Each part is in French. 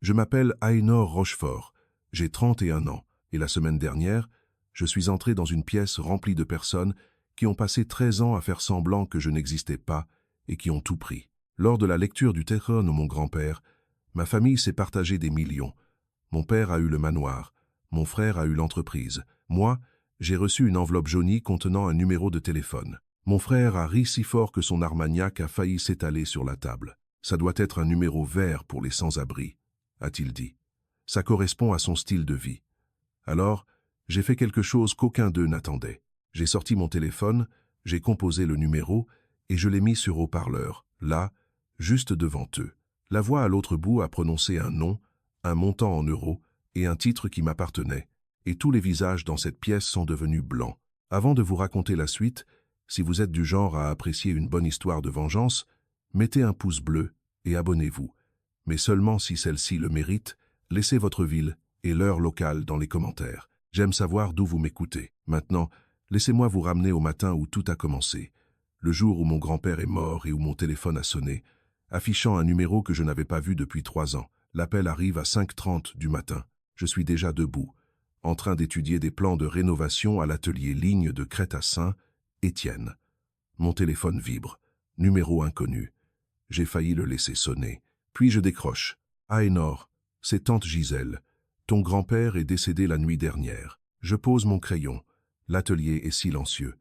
Je m'appelle Aénor Rochefort, j'ai 31 ans, et la semaine dernière, je suis entré dans une pièce remplie de personnes qui ont passé 13 ans à faire semblant que je n'existais pas et qui ont tout pris. Lors de la lecture du Téléphone de mon grand-père, ma famille s'est partagée des millions. Mon père a eu le manoir, mon frère a eu l'entreprise. Moi, j'ai reçu une enveloppe jaunie contenant un numéro de téléphone. Mon frère a ri si fort que son armagnac a failli s'étaler sur la table. Ça doit être un numéro vert pour les sans-abri, a-t-il dit. Ça correspond à son style de vie. Alors, j'ai fait quelque chose qu'aucun d'eux n'attendait. J'ai sorti mon téléphone, j'ai composé le numéro et je l'ai mis sur haut-parleur, là, juste devant eux. La voix à l'autre bout a prononcé un nom, un montant en euros et un titre qui m'appartenait, et tous les visages dans cette pièce sont devenus blancs. Avant de vous raconter la suite, si vous êtes du genre à apprécier une bonne histoire de vengeance, mettez un pouce bleu et abonnez-vous. Mais seulement si celle-ci le mérite, laissez votre ville et l'heure locale dans les commentaires. J'aime savoir d'où vous m'écoutez. Maintenant, laissez-moi vous ramener au matin où tout a commencé. Le jour où mon grand-père est mort et où mon téléphone a sonné, affichant un numéro que je n'avais pas vu depuis 3 ans. L'appel arrive à 5h30 du matin. Je suis déjà debout, en train d'étudier des plans de rénovation à l'atelier Ligne de Crête-à-Saint, Étienne. Mon téléphone vibre. Numéro inconnu. J'ai failli le laisser sonner. Puis je décroche. Aénor, c'est tante Gisèle. Ton grand-père est décédé la nuit dernière. Je pose mon crayon. L'atelier est silencieux.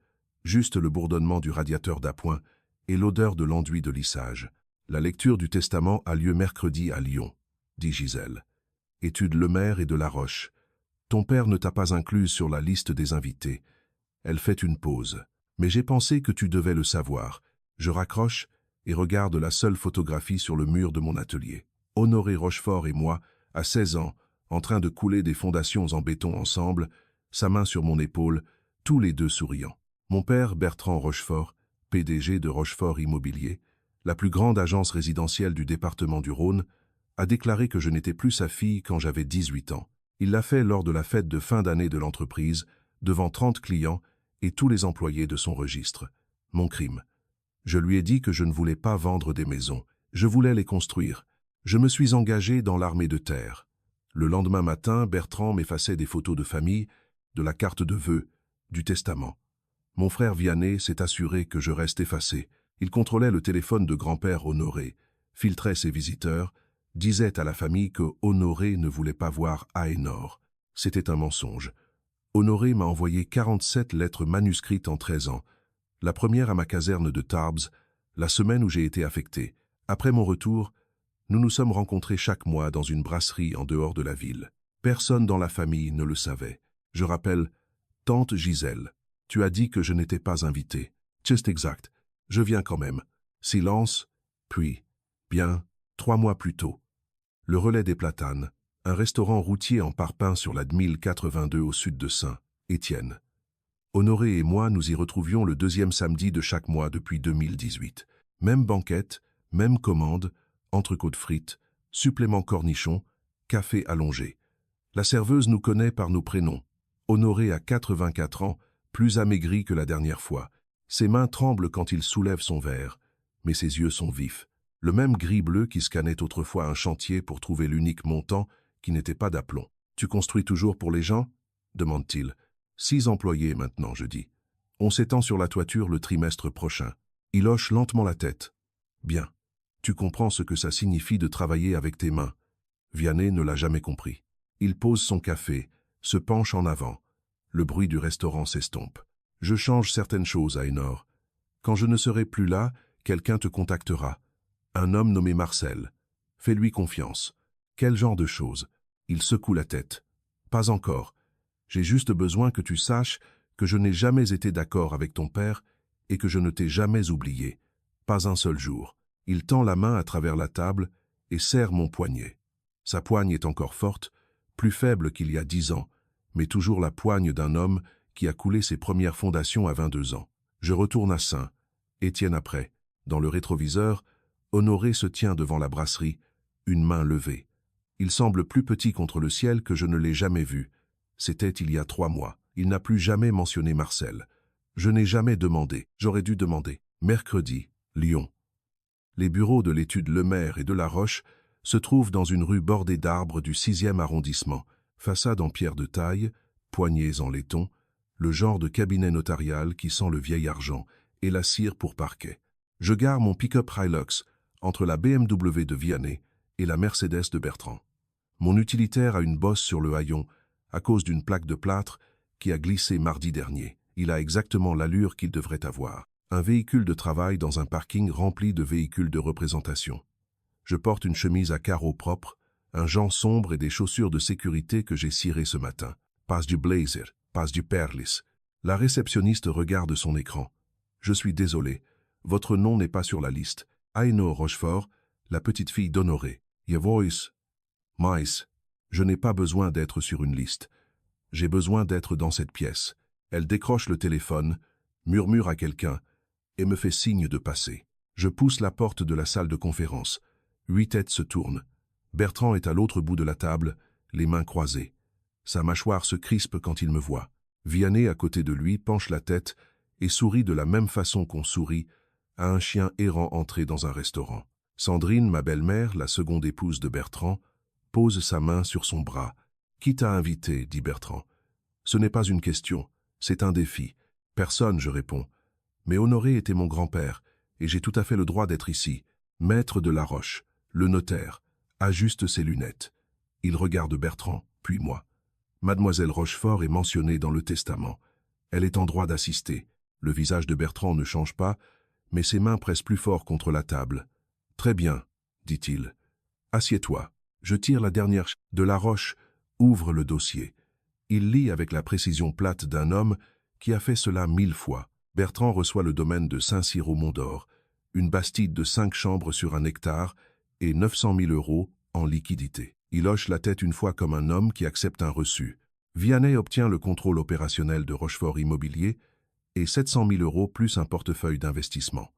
Juste le bourdonnement du radiateur d'appoint et l'odeur de l'enduit de lissage. La lecture du testament a lieu mercredi à Lyon, dit Gisèle. Étude Lemaire et de la Roche. Ton père ne t'a pas incluse sur la liste des invités. Elle fait une pause. Mais j'ai pensé que tu devais le savoir. Je raccroche et regarde la seule photographie sur le mur de mon atelier. Honoré Rochefort et moi, à 16 ans, en train de couler des fondations en béton ensemble, sa main sur mon épaule, tous les deux souriants. Mon père, Bertrand Rochefort, PDG de Rochefort Immobilier, la plus grande agence résidentielle du département du Rhône, a déclaré que je n'étais plus sa fille quand j'avais 18 ans. Il l'a fait lors de la fête de fin d'année de l'entreprise, devant 30 clients et tous les employés de son registre. Mon crime. Je lui ai dit que je ne voulais pas vendre des maisons, je voulais les construire. Je me suis engagé dans l'armée de terre. Le lendemain matin, Bertrand m'effaçait des photos de famille, de la carte de vœux, du testament. Mon frère Vianney s'est assuré que je reste effacé. Il contrôlait le téléphone de grand-père Honoré, filtrait ses visiteurs, disait à la famille que Honoré ne voulait pas voir Aénor. C'était un mensonge. Honoré m'a envoyé 47 lettres manuscrites en 13 ans. La première à ma caserne de Tarbes, la semaine où j'ai été affecté. Après mon retour, nous nous sommes rencontrés chaque mois dans une brasserie en dehors de la ville. Personne dans la famille ne le savait. Je rappelle, tante Gisèle, tu as dit que je n'étais pas invité. Just exact. Je viens quand même. Silence, puis, bien, 3 mois plus tôt. Le Relais des Platanes, un restaurant routier en parpaing sur la 1082 au sud de Saint-Étienne. Honoré et moi nous y retrouvions le 2e samedi de chaque mois depuis 2018. Même banquette, même commande, entrecôte frites, supplément cornichon, café allongé. La serveuse nous connaît par nos prénoms. Honoré a 84 ans, plus amaigri que la dernière fois. Ses mains tremblent quand il soulève son verre, mais ses yeux sont vifs. Le même gris-bleu qui scannait autrefois un chantier pour trouver l'unique montant qui n'était pas d'aplomb. « Tu construis toujours pour les gens ?» demande-t-il. 6 employés maintenant, je dis. On s'étend sur la toiture le trimestre prochain. Il hoche lentement la tête. Bien. Tu comprends ce que ça signifie de travailler avec tes mains. Vianney ne l'a jamais compris. Il pose son café, se penche en avant. Le bruit du restaurant s'estompe. Je change certaines choses, Aénor. Quand je ne serai plus là, quelqu'un te contactera. Un homme nommé Marcel. Fais-lui confiance. Quel genre de choses? Il secoue la tête. Pas encore. J'ai juste besoin que tu saches que je n'ai jamais été d'accord avec ton père et que je ne t'ai jamais oublié. Pas un seul jour. Il tend la main à travers la table et serre mon poignet. Sa poigne est encore forte, plus faible qu'il y a 10 ans, mais toujours la poigne d'un homme qui a coulé ses premières fondations à 22 ans. Je retourne à Saint, Étienne après. Dans le rétroviseur, Honoré se tient devant la brasserie, une main levée. Il semble plus petit contre le ciel que je ne l'ai jamais vu. C'était il y a 3 mois. Il n'a plus jamais mentionné Marcel. Je n'ai jamais demandé. J'aurais dû demander. Mercredi, Lyon. Les bureaux de l'étude Lemaire et de la Roche se trouve dans une rue bordée d'arbres du 6e arrondissement, façade en pierre de taille, poignées en laiton, le genre de cabinet notarial qui sent le vieil argent et la cire pour parquet. Je gare mon pick-up Hilux entre la BMW de Vianney et la Mercedes de Bertrand. Mon utilitaire a une bosse sur le haillon à cause d'une plaque de plâtre qui a glissé mardi dernier. Il a exactement l'allure qu'il devrait avoir. Un véhicule de travail dans un parking rempli de véhicules de représentation. Je porte une chemise à carreaux propres, un jean sombre et des chaussures de sécurité que j'ai cirées ce matin. Passe du blazer, passe du perlis. La réceptionniste regarde son écran. Je suis désolé, votre nom n'est pas sur la liste. Aino Rochefort, la petite fille d'Honoré. Your voice. Mais, je n'ai pas besoin d'être sur une liste. J'ai besoin d'être dans cette pièce. Elle décroche le téléphone, murmure à quelqu'un et me fait signe de passer. Je pousse la porte de la salle de conférence. 8 têtes se tournent. Bertrand est à l'autre bout de la table, les mains croisées. Sa mâchoire se crispe quand il me voit. Vianney, à côté de lui, penche la tête et sourit de la même façon qu'on sourit à un chien errant entré dans un restaurant. Sandrine, ma belle-mère, la seconde épouse de Bertrand, pose sa main sur son bras. « Qui t'a invité ?» dit Bertrand. « Ce n'est pas une question, c'est un défi. »« Personne, je réponds. Mais Honoré était mon grand-père, et j'ai tout à fait le droit d'être ici. » Maître de la Roche, le notaire, ajuste ses lunettes. Il regarde Bertrand, puis moi. Mademoiselle Rochefort est mentionnée dans le testament. Elle est en droit d'assister. Le visage de Bertrand ne change pas, mais ses mains pressent plus fort contre la table. « Très bien, » dit-il. « Assieds-toi. » Je tire la dernière de la Roche, ouvre le dossier. Il lit avec la précision plate d'un homme qui a fait cela 1000 fois. Bertrand reçoit le domaine de Saint-Cyr au Mont-d'Or, une bastide de 5 chambres sur 1 hectare et 900 000 € en liquidité. Il hoche la tête une fois comme un homme qui accepte un reçu. Vianney obtient le contrôle opérationnel de Rochefort Immobilier et 700 000 € plus un portefeuille d'investissement.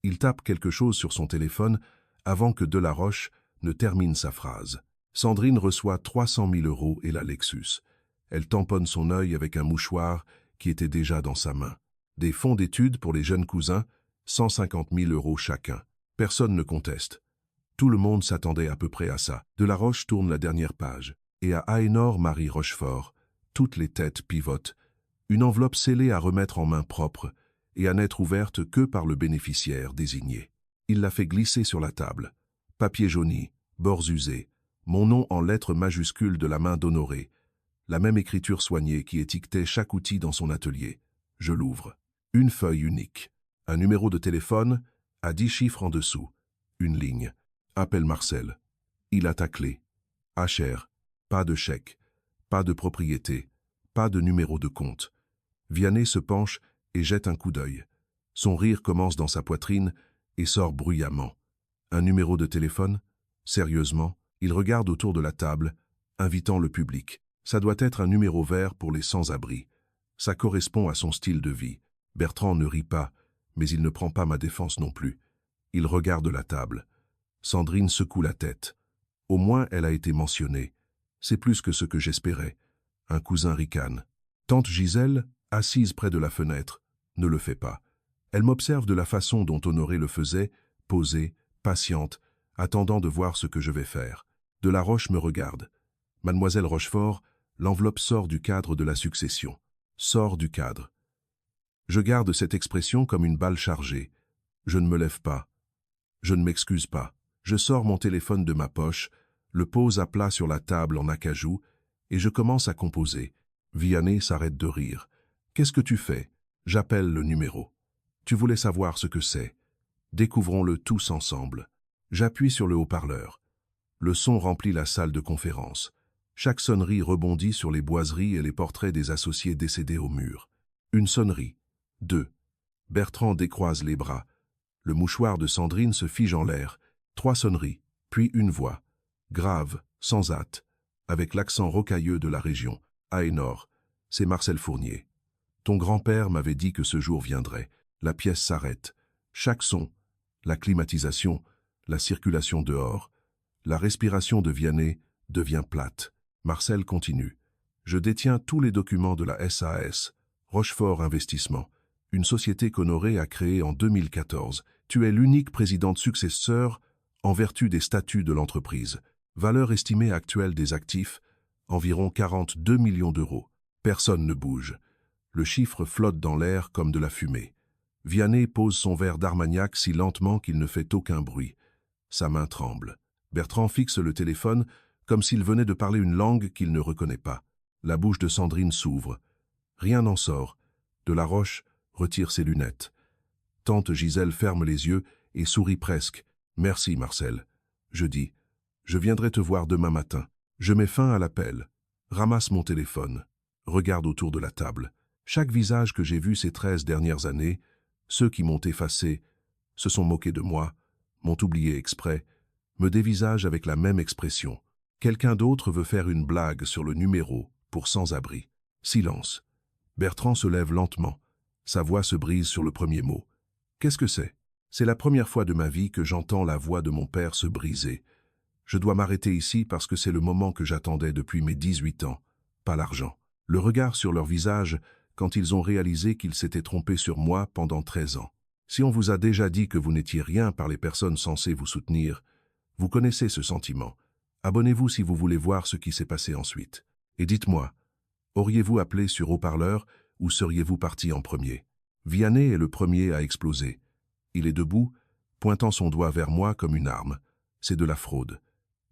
Il tape quelque chose sur son téléphone avant que Delaroche ne termine sa phrase. Sandrine reçoit 300 000 € et la Lexus. Elle tamponne son œil avec un mouchoir qui était déjà dans sa main. Des fonds d'études pour les jeunes cousins, 150 000 € chacun. Personne ne conteste. Tout le monde s'attendait à peu près à ça. Delaroche tourne la dernière page. Et à Aénor Marie Rochefort, toutes les têtes pivotent. Une enveloppe scellée à remettre en main propre et à n'être ouverte que par le bénéficiaire désigné. Il la fait glisser sur la table. Papier jauni, bords usés, mon nom en lettres majuscules de la main d'Honoré, la même écriture soignée qui étiquetait chaque outil dans son atelier. Je l'ouvre. Une feuille unique. Un numéro de téléphone à 10 chiffres en dessous. Une ligne. Appelle Marcel. Il a ta clé. HR. Pas de chèque. Pas de propriété. Pas de numéro de compte. Vianney se penche et jette un coup d'œil. Son rire commence dans sa poitrine et sort bruyamment. Un numéro de téléphone? Sérieusement, il regarde autour de la table, invitant le public. Ça doit être un numéro vert pour les sans-abri. Ça correspond à son style de vie. Bertrand ne rit pas, mais il ne prend pas ma défense non plus. Il regarde la table. Sandrine secoue la tête. Au moins, elle a été mentionnée. C'est plus que ce que j'espérais. Un cousin ricane. Tante Gisèle, assise près de la fenêtre, ne le fait pas. Elle m'observe de la façon dont Honoré le faisait, posée, patiente, attendant de voir ce que je vais faire. Delaroche me regarde. Mademoiselle Rochefort, l'enveloppe sort du cadre de la succession. Sort du cadre. Je garde cette expression comme une balle chargée. Je ne me lève pas. Je ne m'excuse pas. Je sors mon téléphone de ma poche, le pose à plat sur la table en acajou, et je commence à composer. Vianney s'arrête de rire. « Qu'est-ce que tu fais ?» J'appelle le numéro. « Tu voulais savoir ce que c'est. Découvrons-le tous ensemble. » J'appuie sur le haut-parleur. Le son remplit la salle de conférence. Chaque sonnerie rebondit sur les boiseries et les portraits des associés décédés au mur. Une sonnerie. 2. Bertrand décroise les bras. Le mouchoir de Sandrine se fige en l'air. 3 sonneries, puis une voix. Grave, sans hâte, avec l'accent rocailleux de la région. Aénor, c'est Marcel Fournier. Ton grand-père m'avait dit que ce jour viendrait. La pièce s'arrête. Chaque son, la climatisation, la circulation dehors, la respiration de Vianney devient plate. Marcel continue. Je détiens tous les documents de la SAS, Rochefort Investissement, une société qu'Honoré a créée en 2014. Tu es l'unique présidente successeur en vertu des statuts de l'entreprise. Valeur estimée actuelle des actifs, environ 42 millions d'euros. Personne ne bouge. Le chiffre flotte dans l'air comme de la fumée. Vianney pose son verre d'Armagnac si lentement qu'il ne fait aucun bruit. Sa main tremble. Bertrand fixe le téléphone comme s'il venait de parler une langue qu'il ne reconnaît pas. La bouche de Sandrine s'ouvre. Rien n'en sort. Delaroche retire ses lunettes. Tante Gisèle ferme les yeux et sourit presque. « Merci, Marcel. » Je dis. « Je viendrai te voir demain matin. » Je mets fin à l'appel. Ramasse mon téléphone. Regarde autour de la table. Chaque visage que j'ai vu ces 13 dernières années, ceux qui m'ont effacé, se sont moqués de moi, m'ont oublié exprès, me dévisagent avec la même expression. Quelqu'un d'autre veut faire une blague sur le numéro pour sans-abri. Silence. Bertrand se lève lentement. Sa voix se brise sur le premier mot. Qu'est-ce que c'est? C'est la première fois de ma vie que j'entends la voix de mon père se briser. Je dois m'arrêter ici parce que c'est le moment que j'attendais depuis mes 18 ans, pas l'argent. Le regard sur leur visage quand ils ont réalisé qu'ils s'étaient trompés sur moi pendant 13 ans. Si on vous a déjà dit que vous n'étiez rien par les personnes censées vous soutenir, vous connaissez ce sentiment. Abonnez-vous si vous voulez voir ce qui s'est passé ensuite. Et dites-moi, auriez-vous appelé sur haut-parleur ou seriez-vous parti en premier? Vianney est le premier à exploser. Il est debout, pointant son doigt vers moi comme une arme. C'est de la fraude.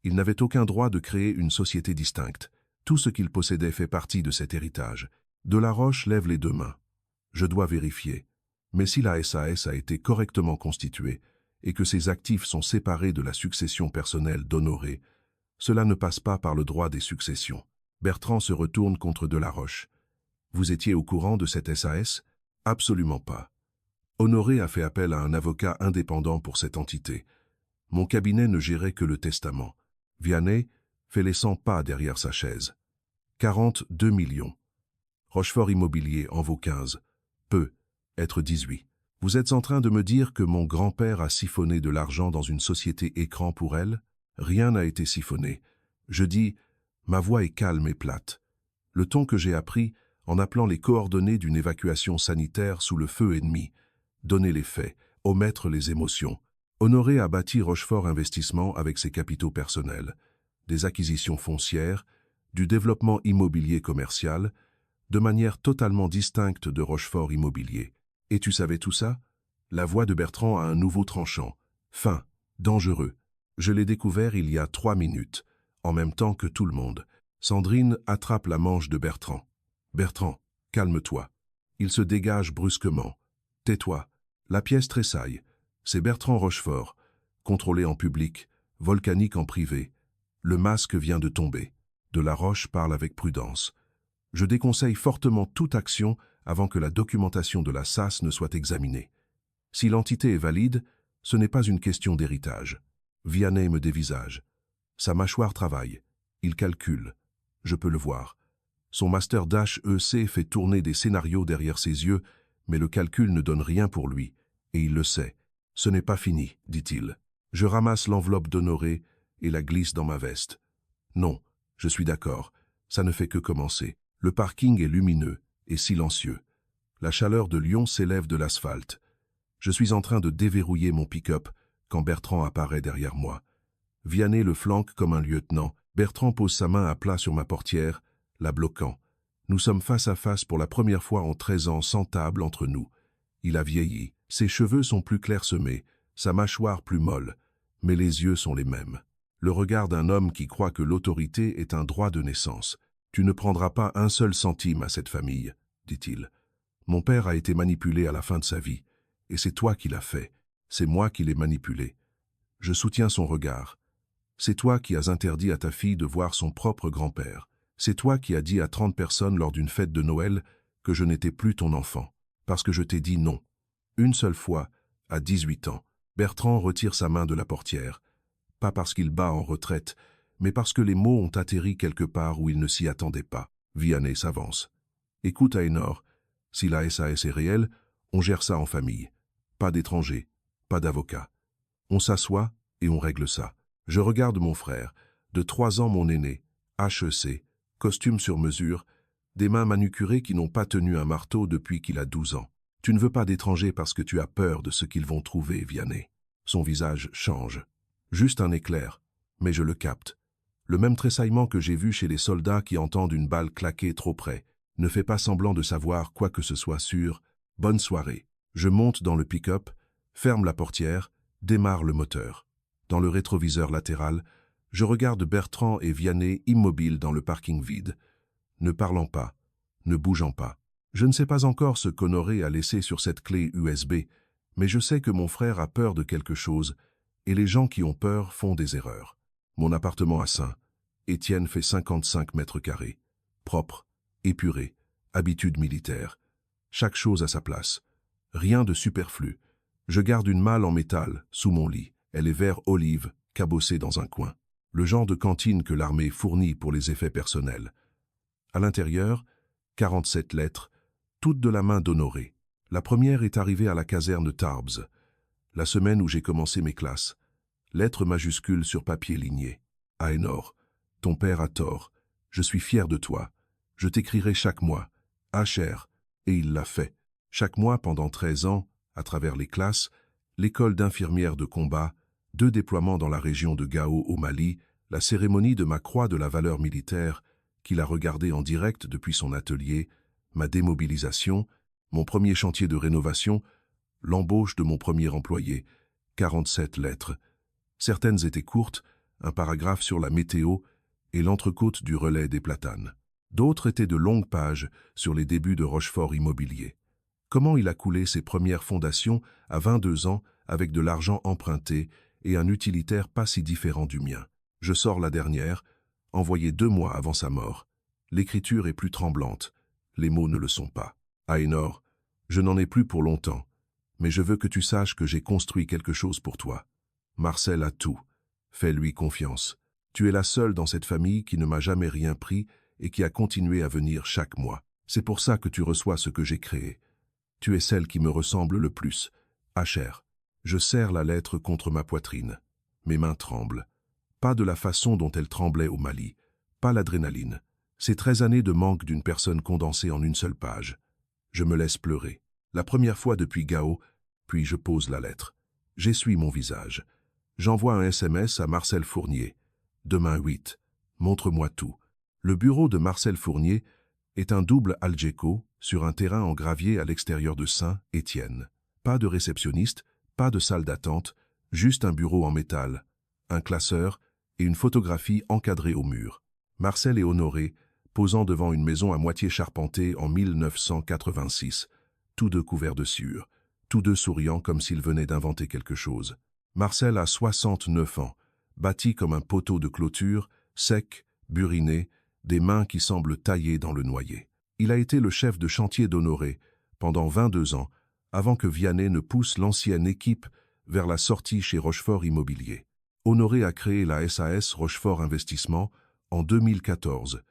Il n'avait aucun droit de créer une société distincte. Tout ce qu'il possédait fait partie de cet héritage. Delaroche lève les deux mains. Je dois vérifier. Mais si la SAS a été correctement constituée et que ses actifs sont séparés de la succession personnelle d'Honoré, cela ne passe pas par le droit des successions. Bertrand se retourne contre Delaroche. Vous étiez au courant de cette SAS? Absolument pas. Honoré a fait appel à un avocat indépendant pour cette entité. Mon cabinet ne gérait que le testament. Vianney fait les 100 pas derrière sa chaise. 42 millions. Rochefort Immobilier en vaut 15. Peut être 18. Vous êtes en train de me dire que mon grand-père a siphonné de l'argent dans une société écran pour elle? Rien n'a été siphonné. Je dis, ma voix est calme et plate. Le ton que j'ai appris en appelant les coordonnées d'une évacuation sanitaire sous le feu ennemi. Donner les faits, omettre les émotions. Honoré a bâti Rochefort Investissement avec ses capitaux personnels, des acquisitions foncières, du développement immobilier commercial, de manière totalement distincte de Rochefort Immobilier. Et tu savais tout ça? La voix de Bertrand a un nouveau tranchant. Fin, dangereux. Je l'ai découvert il y a 3 minutes, en même temps que tout le monde. Sandrine attrape la manche de Bertrand. Bertrand, calme-toi. Il se dégage brusquement. Tais-toi. La pièce tressaille. C'est Bertrand Rochefort, contrôlé en public, volcanique en privé. Le masque vient de tomber. Delaroche parle avec prudence. Je déconseille fortement toute action avant que la documentation de la SAS ne soit examinée. Si l'entité est valide, ce n'est pas une question d'héritage. Vianney me dévisage. Sa mâchoire travaille. Il calcule. Je peux le voir. Son master d'HEC fait tourner des scénarios derrière ses yeux, mais le calcul ne donne rien pour lui, et il le sait. Ce n'est pas fini, dit-il. Je ramasse l'enveloppe d'Honoré et la glisse dans ma veste. Non, je suis d'accord, ça ne fait que commencer. Le parking est lumineux et silencieux. La chaleur de Lyon s'élève de l'asphalte. Je suis en train de déverrouiller mon pick-up quand Bertrand apparaît derrière moi. Vianney le flanque comme un lieutenant. Bertrand pose sa main à plat sur ma portière, la bloquant. Nous sommes face à face pour la première fois en 13 ans sans table entre nous. Il a vieilli. Ses cheveux sont plus clairsemés, sa mâchoire plus molle, mais les yeux sont les mêmes. Le regard d'un homme qui croit que l'autorité est un droit de naissance. Tu ne prendras pas un seul centime à cette famille, dit-il. Mon père a été manipulé à la fin de sa vie, et c'est toi qui l'as fait. C'est moi qui l'ai manipulé. Je soutiens son regard. C'est toi qui as interdit à ta fille de voir son propre grand-père. C'est toi qui as dit à 30 personnes lors d'une fête de Noël que je n'étais plus ton enfant, parce que je t'ai dit non. Une seule fois, à 18 ans, Bertrand retire sa main de la portière. Pas parce qu'il bat en retraite, mais parce que les mots ont atterri quelque part où il ne s'y attendait pas. Vianney s'avance. Écoute Aénor, si la SAS est réelle, on gère ça en famille. Pas d'étrangers, pas d'avocats. On s'assoit et on règle ça. Je regarde mon frère, de 3 ans mon aîné, HEC, costume sur mesure, des mains manucurées qui n'ont pas tenu un marteau depuis qu'il a 12 ans. Tu ne veux pas d'étrangers parce que tu as peur de ce qu'ils vont trouver, Vianney. Son visage change. Juste un éclair, mais je le capte. Le même tressaillement que j'ai vu chez les soldats qui entendent une balle claquer trop près. Ne fais pas semblant de savoir quoi que ce soit sur « Bonne soirée ». Je monte dans le pick-up, ferme la portière, démarre le moteur. Dans le rétroviseur latéral, je regarde Bertrand et Vianney immobiles dans le parking vide, ne parlant pas, ne bougeant pas. Je ne sais pas encore ce qu'Honoré a laissé sur cette clé USB, mais je sais que mon frère a peur de quelque chose, et les gens qui ont peur font des erreurs. Mon appartement à Saint, Étienne fait 55 mètres carrés. Propre, épuré, habitude militaire. Chaque chose à sa place. Rien de superflu. Je garde une malle en métal sous mon lit. Elle est vert olive, cabossée dans un coin. Le genre de cantine que l'armée fournit pour les effets personnels. À l'intérieur, 47 lettres, toutes de la main d'Honoré. La première est arrivée à la caserne Tarbes, la semaine où j'ai commencé mes classes. Lettres majuscules sur papier ligné. Aénor, ton père a tort. Je suis fier de toi. Je t'écrirai chaque mois. HR. Et il l'a fait. Chaque mois pendant 13 ans, à travers les classes, l'école d'infirmières de combat, 2 déploiements dans la région de Gao au Mali, la cérémonie de ma croix de la valeur militaire, qu'il a regardée en direct depuis son atelier, ma démobilisation, mon premier chantier de rénovation, l'embauche de mon premier employé, 47 lettres. Certaines étaient courtes, un paragraphe sur la météo et l'entrecôte du relais des platanes. D'autres étaient de longues pages sur les débuts de Rochefort Immobilier. Comment il a coulé ses premières fondations à 22 ans avec de l'argent emprunté et un utilitaire pas si différent du mien. Je sors la dernière, envoyée 2 mois avant sa mort. L'écriture est plus tremblante, les mots ne le sont pas. Aénor, je n'en ai plus pour longtemps, mais je veux que tu saches que j'ai construit quelque chose pour toi. Marcel a tout. Fais-lui confiance. Tu es la seule dans cette famille qui ne m'a jamais rien pris et qui a continué à venir chaque mois. C'est pour ça que tu reçois ce que j'ai créé. Tu es celle qui me ressemble le plus. HR. Je serre la lettre contre ma poitrine. Mes mains tremblent. Pas de la façon dont elles tremblaient au Mali. Pas l'adrénaline. C'est 13 années de manque d'une personne condensée en une seule page. Je me laisse pleurer. La première fois depuis Gao, puis je pose la lettre. J'essuie mon visage. J'envoie un SMS à Marcel Fournier. Demain 8. Montre-moi tout. Le bureau de Marcel Fournier est un double Algeco sur un terrain en gravier à l'extérieur de Saint-Étienne. Pas de réceptionniste, pas de salle d'attente, juste un bureau en métal, un classeur et une photographie encadrée au mur. Marcel et Honoré, posant devant une maison à moitié charpentée en 1986, tous deux couverts de sueur, tous deux souriant comme s'ils venaient d'inventer quelque chose. Marcel a 69 ans, bâti comme un poteau de clôture, sec, buriné, des mains qui semblent taillées dans le noyer. Il a été le chef de chantier d'Honoré pendant 22 ans, avant que Vianney ne pousse l'ancienne équipe vers la sortie chez Rochefort Immobilier. Honoré a créé la SAS Rochefort Investissement en 2014,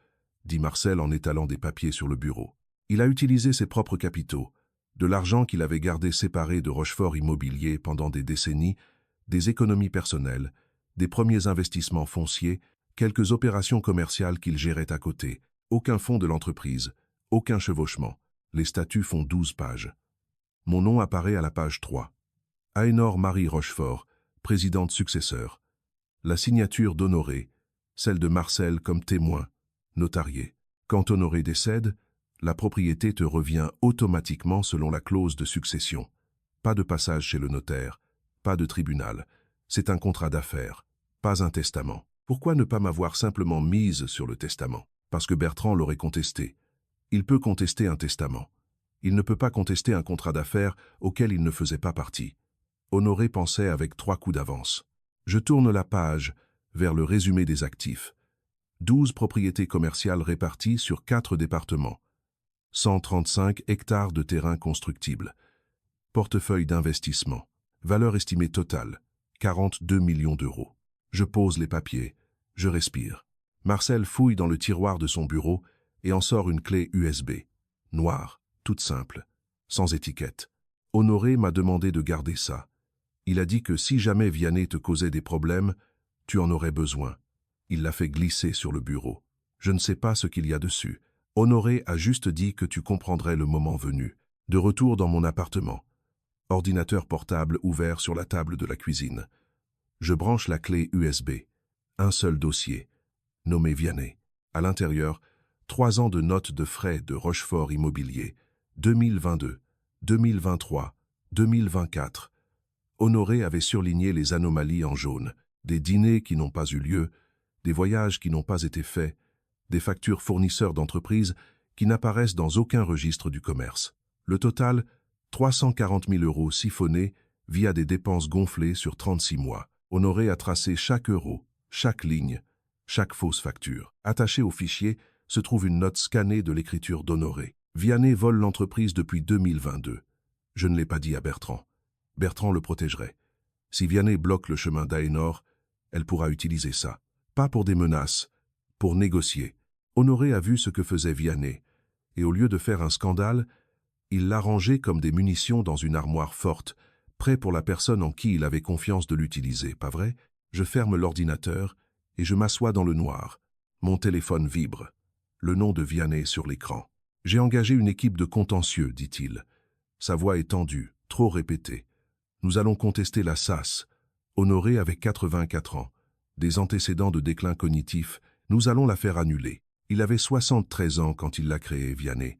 dit Marcel en étalant des papiers sur le bureau. Il a utilisé ses propres capitaux, de l'argent qu'il avait gardé séparé de Rochefort Immobilier pendant des décennies, des économies personnelles, des premiers investissements fonciers, quelques opérations commerciales qu'il gérait à côté, aucun fonds de l'entreprise, aucun chevauchement. Les statuts font 12 pages. Mon nom apparaît à la page 3. Aénor Marie Rochefort, présidente successeur. La signature d'Honoré, celle de Marcel comme témoin, notarié. Quand Honoré décède, la propriété te revient automatiquement selon la clause de succession. Pas de passage chez le notaire, pas de tribunal. C'est un contrat d'affaires, pas un testament. Pourquoi ne pas m'avoir simplement mise sur le testament? Parce que Bertrand l'aurait contesté. Il peut contester un testament. Il ne peut pas contester un contrat d'affaires auquel il ne faisait pas partie. Honoré pensait avec 3 coups d'avance. Je tourne la page vers le résumé des actifs. 12 propriétés commerciales réparties sur 4 départements. 135 hectares de terrain constructible. Portefeuille d'investissement. Valeur estimée totale, 42 millions d'euros. Je pose les papiers. Je respire. Marcel fouille dans le tiroir de son bureau et en sort une clé USB. Noire, toute simple, sans étiquette. Honoré m'a demandé de garder ça. Il a dit que si jamais Vianney te causait des problèmes, tu en aurais besoin. Il l'a fait glisser sur le bureau. Je ne sais pas ce qu'il y a dessus. Honoré a juste dit que tu comprendrais le moment venu. De retour dans mon appartement. Ordinateur portable ouvert sur la table de la cuisine. Je branche la clé USB. Un seul dossier, nommé Vianney. À l'intérieur, 3 ans de notes de frais de Rochefort Immobilier, 2022, 2023, 2024. Honoré avait surligné les anomalies en jaune, des dîners qui n'ont pas eu lieu, des voyages qui n'ont pas été faits, des factures fournisseurs d'entreprises qui n'apparaissent dans aucun registre du commerce. Le total, 340 000 € siphonnés via des dépenses gonflées sur 36 mois. Honoré a tracé chaque euro, chaque ligne, chaque fausse facture. Attachée au fichier se trouve une note scannée de l'écriture d'Honoré. Vianney vole l'entreprise depuis 2022. Je ne l'ai pas dit à Bertrand. Bertrand le protégerait. Si Vianney bloque le chemin d'Aénor, elle pourra utiliser ça. Pas pour des menaces, pour négocier. Honoré a vu ce que faisait Vianney, et au lieu de faire un scandale, il l'a rangé comme des munitions dans une armoire forte, prêt pour la personne en qui il avait confiance de l'utiliser, pas vrai? Je ferme l'ordinateur et je m'assois dans le noir. Mon téléphone vibre. Le nom de Vianney sur l'écran. J'ai engagé une équipe de contentieux, dit-il. Sa voix est tendue, trop répétée. Nous allons contester la SAS. Honoré avait 84 ans. Des antécédents de déclin cognitif, nous allons la faire annuler. Il avait 73 ans quand il l'a créé, Vianney.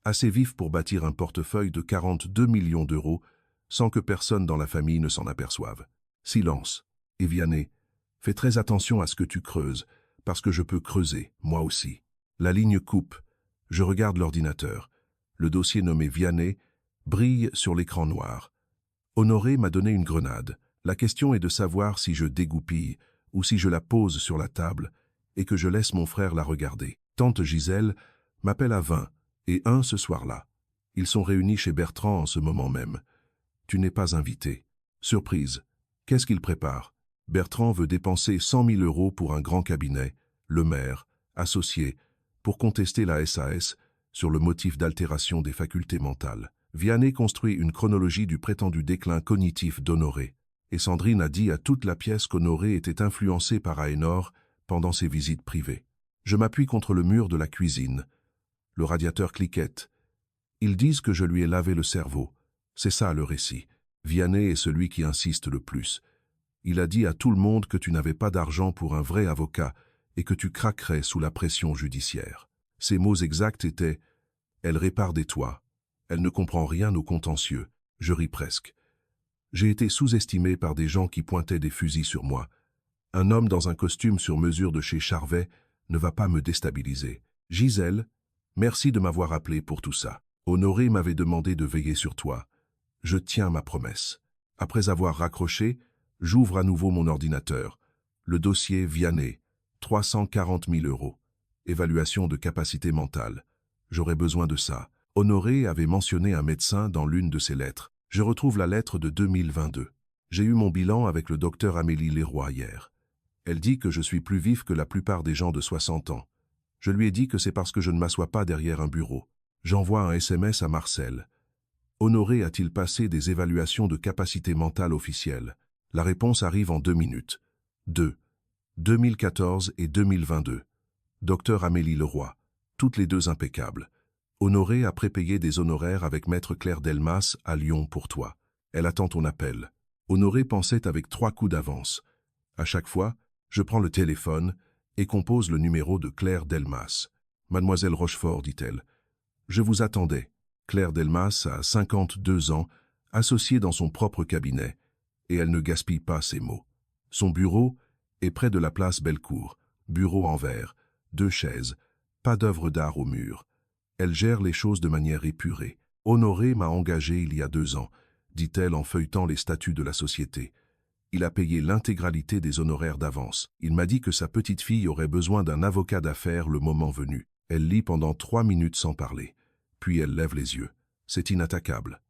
Assez vif pour bâtir un portefeuille de 42 millions d'euros sans que personne dans la famille ne s'en aperçoive. Silence. Et Vianney, fais très attention à ce que tu creuses, parce que je peux creuser, moi aussi. La ligne coupe. Je regarde l'ordinateur. Le dossier nommé Vianney brille sur l'écran noir. Honoré m'a donné une grenade. La question est de savoir si je dégoupille ou si je la pose sur la table et que je laisse mon frère la regarder. Tante Gisèle m'appelle à 20 et 1 ce soir-là. Ils sont réunis chez Bertrand en ce moment même. Tu n'es pas invité. Surprise. Qu'est-ce qu'il prépare? Bertrand veut dépenser 100 000 € pour un grand cabinet, le maire, associé, pour contester la SAS sur le motif d'altération des facultés mentales. Vianney construit une chronologie du prétendu déclin cognitif d'Honoré, et Sandrine a dit à toute la pièce qu'Honoré était influencé par Aénor pendant ses visites privées. Je m'appuie contre le mur de la cuisine. Le radiateur cliquette. Ils disent que je lui ai lavé le cerveau. C'est ça le récit. Vianney est celui qui insiste le plus. Il a dit à tout le monde que tu n'avais pas d'argent pour un vrai avocat et que tu craquerais sous la pression judiciaire. Ses mots exacts étaient « Elle répare des toits. Elle ne comprend rien au contentieux. » Je ris presque. J'ai été sous-estimé par des gens qui pointaient des fusils sur moi. Un homme dans un costume sur mesure de chez Charvet ne va pas me déstabiliser. Gisèle, merci de m'avoir appelé pour tout ça. Honoré m'avait demandé de veiller sur toi. Je tiens ma promesse. Après avoir raccroché, j'ouvre à nouveau mon ordinateur. Le dossier Vianney, 340 000 €. Évaluation de capacité mentale. J'aurais besoin de ça. Honoré avait mentionné un médecin dans l'une de ses lettres. Je retrouve la lettre de 2022. J'ai eu mon bilan avec le docteur Amélie Leroy hier. Elle dit que je suis plus vif que la plupart des gens de 60 ans. Je lui ai dit que c'est parce que je ne m'assois pas derrière un bureau. J'envoie un SMS à Marcel. Honoré a-t-il passé des évaluations de capacité mentale officielles? La réponse arrive en 2 minutes. 2. 2014 et 2022. Docteur Amélie Leroy. Toutes les deux impeccables. Honoré a prépayé des honoraires avec Maître Claire Delmas à Lyon pour toi. Elle attend ton appel. Honoré pensait avec 3 coups d'avance. À chaque fois, je prends le téléphone et compose le numéro de Claire Delmas. Mademoiselle Rochefort, dit-elle. Je vous attendais. Claire Delmas a 52 ans, associée dans son propre cabinet, et elle ne gaspille pas ses mots. Son bureau est près de la place Bellecour, bureau en verre, 2 chaises, pas d'œuvre d'art au mur. Elle gère les choses de manière épurée. Honoré m'a engagé il y a 2 ans, dit-elle en feuilletant les statuts de la société. Il a payé l'intégralité des honoraires d'avance. Il m'a dit que sa petite fille aurait besoin d'un avocat d'affaires le moment venu. Elle lit pendant 3 minutes sans parler. Puis elle lève les yeux. C'est inattaquable.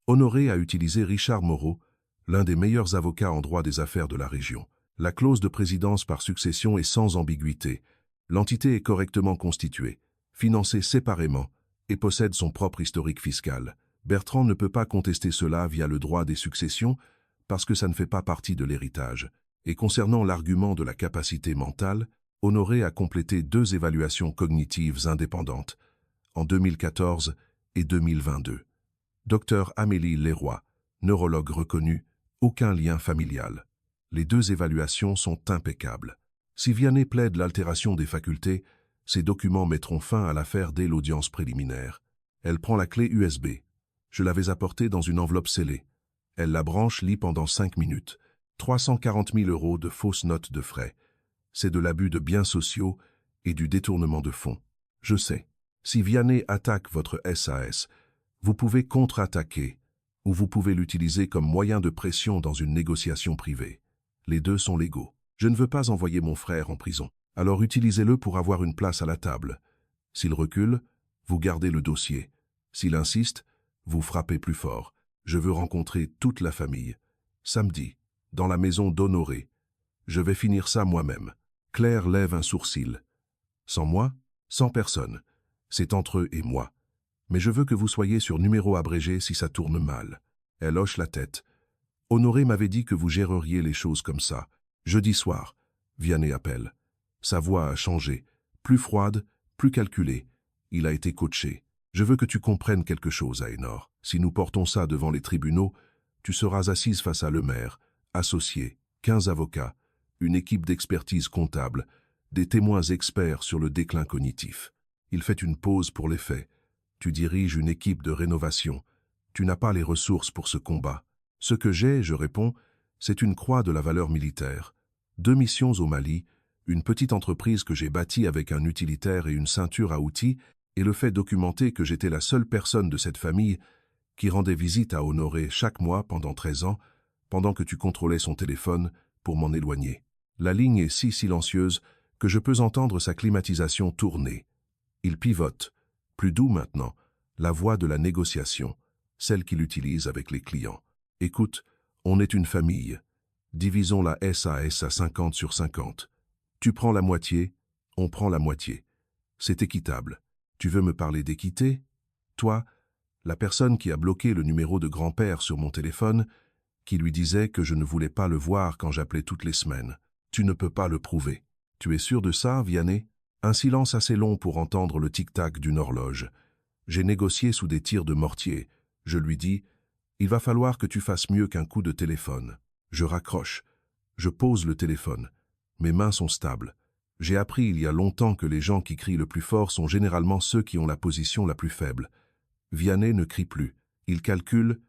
Honoré a utilisé Richard Moreau, l'un des meilleurs avocats en droit des affaires de la région. La clause de présidence par succession est sans ambiguïté. L'entité est correctement constituée, financée séparément et possède son propre historique fiscal. Bertrand ne peut pas contester cela via le droit des successions parce que ça ne fait pas partie de l'héritage. Et concernant l'argument de la capacité mentale, Honoré a complété 2 évaluations cognitives indépendantes, en 2014 et 2022. Docteur Amélie Leroy, neurologue reconnue, aucun lien familial. Les 2 évaluations sont impeccables. Si Vianney plaide l'altération des facultés, ces documents mettront fin à l'affaire dès l'audience préliminaire. Elle prend la clé USB. Je l'avais apportée dans une enveloppe scellée. Elle la branche, lit pendant 5 minutes. 340 000 € de fausses notes de frais. C'est de l'abus de biens sociaux et du détournement de fonds. Je sais. Si Vianney attaque votre SAS, vous pouvez contre-attaquer ou vous pouvez l'utiliser comme moyen de pression dans une négociation privée. Les 2 sont légaux. Je ne veux pas envoyer mon frère en prison. Alors utilisez-le pour avoir une place à la table. S'il recule, vous gardez le dossier. S'il insiste, vous frappez plus fort. Je veux rencontrer toute la famille. Samedi, dans la maison d'Honoré. Je vais finir ça moi-même. Claire lève un sourcil. Sans moi, sans personne. C'est entre eux et moi. Mais je veux que vous soyez sur numéro abrégé si ça tourne mal. Elle hoche la tête. Honoré m'avait dit que vous géreriez les choses comme ça. Jeudi soir, Vianney appelle. Sa voix a changé. Plus froide, plus calculée. Il a été coaché. Je veux que tu comprennes quelque chose, Aénor. Si nous portons ça devant les tribunaux, tu seras assise face à le maire, associé, 15 avocats, une équipe d'expertise comptable, des témoins experts sur le déclin cognitif. Il fait une pause pour les faits. Tu diriges une équipe de rénovation. Tu n'as pas les ressources pour ce combat. Ce que j'ai, je réponds, c'est une croix de la valeur militaire. 2 missions au Mali, une petite entreprise que j'ai bâtie avec un utilitaire et une ceinture à outils, et le fait documenté que j'étais la seule personne de cette famille qui rendait visite à Honoré chaque mois pendant 13 ans, pendant que tu contrôlais son téléphone pour m'en éloigner. La ligne est si silencieuse que je peux entendre sa climatisation tourner. Il pivote, plus doux maintenant, la voix de la négociation, celle qu'il utilise avec les clients. Écoute, on est une famille. Divisons la SAS à 50 sur 50. Tu prends la moitié, on prend la moitié. C'est équitable. Tu veux me parler d'équité? Toi, la personne qui a bloqué le numéro de grand-père sur mon téléphone, qui lui disait que je ne voulais pas le voir quand j'appelais toutes les semaines. Tu ne peux pas le prouver. Tu es sûr de ça, Vianney? Un silence assez long pour entendre le tic-tac d'une horloge. J'ai négocié sous des tirs de mortier. Je lui dis, il va falloir que tu fasses mieux qu'un coup de téléphone. Je raccroche. Je pose le téléphone. Mes mains sont stables. J'ai appris il y a longtemps que les gens qui crient le plus fort sont généralement ceux qui ont la position la plus faible. Vianney ne crie plus. Il calcule,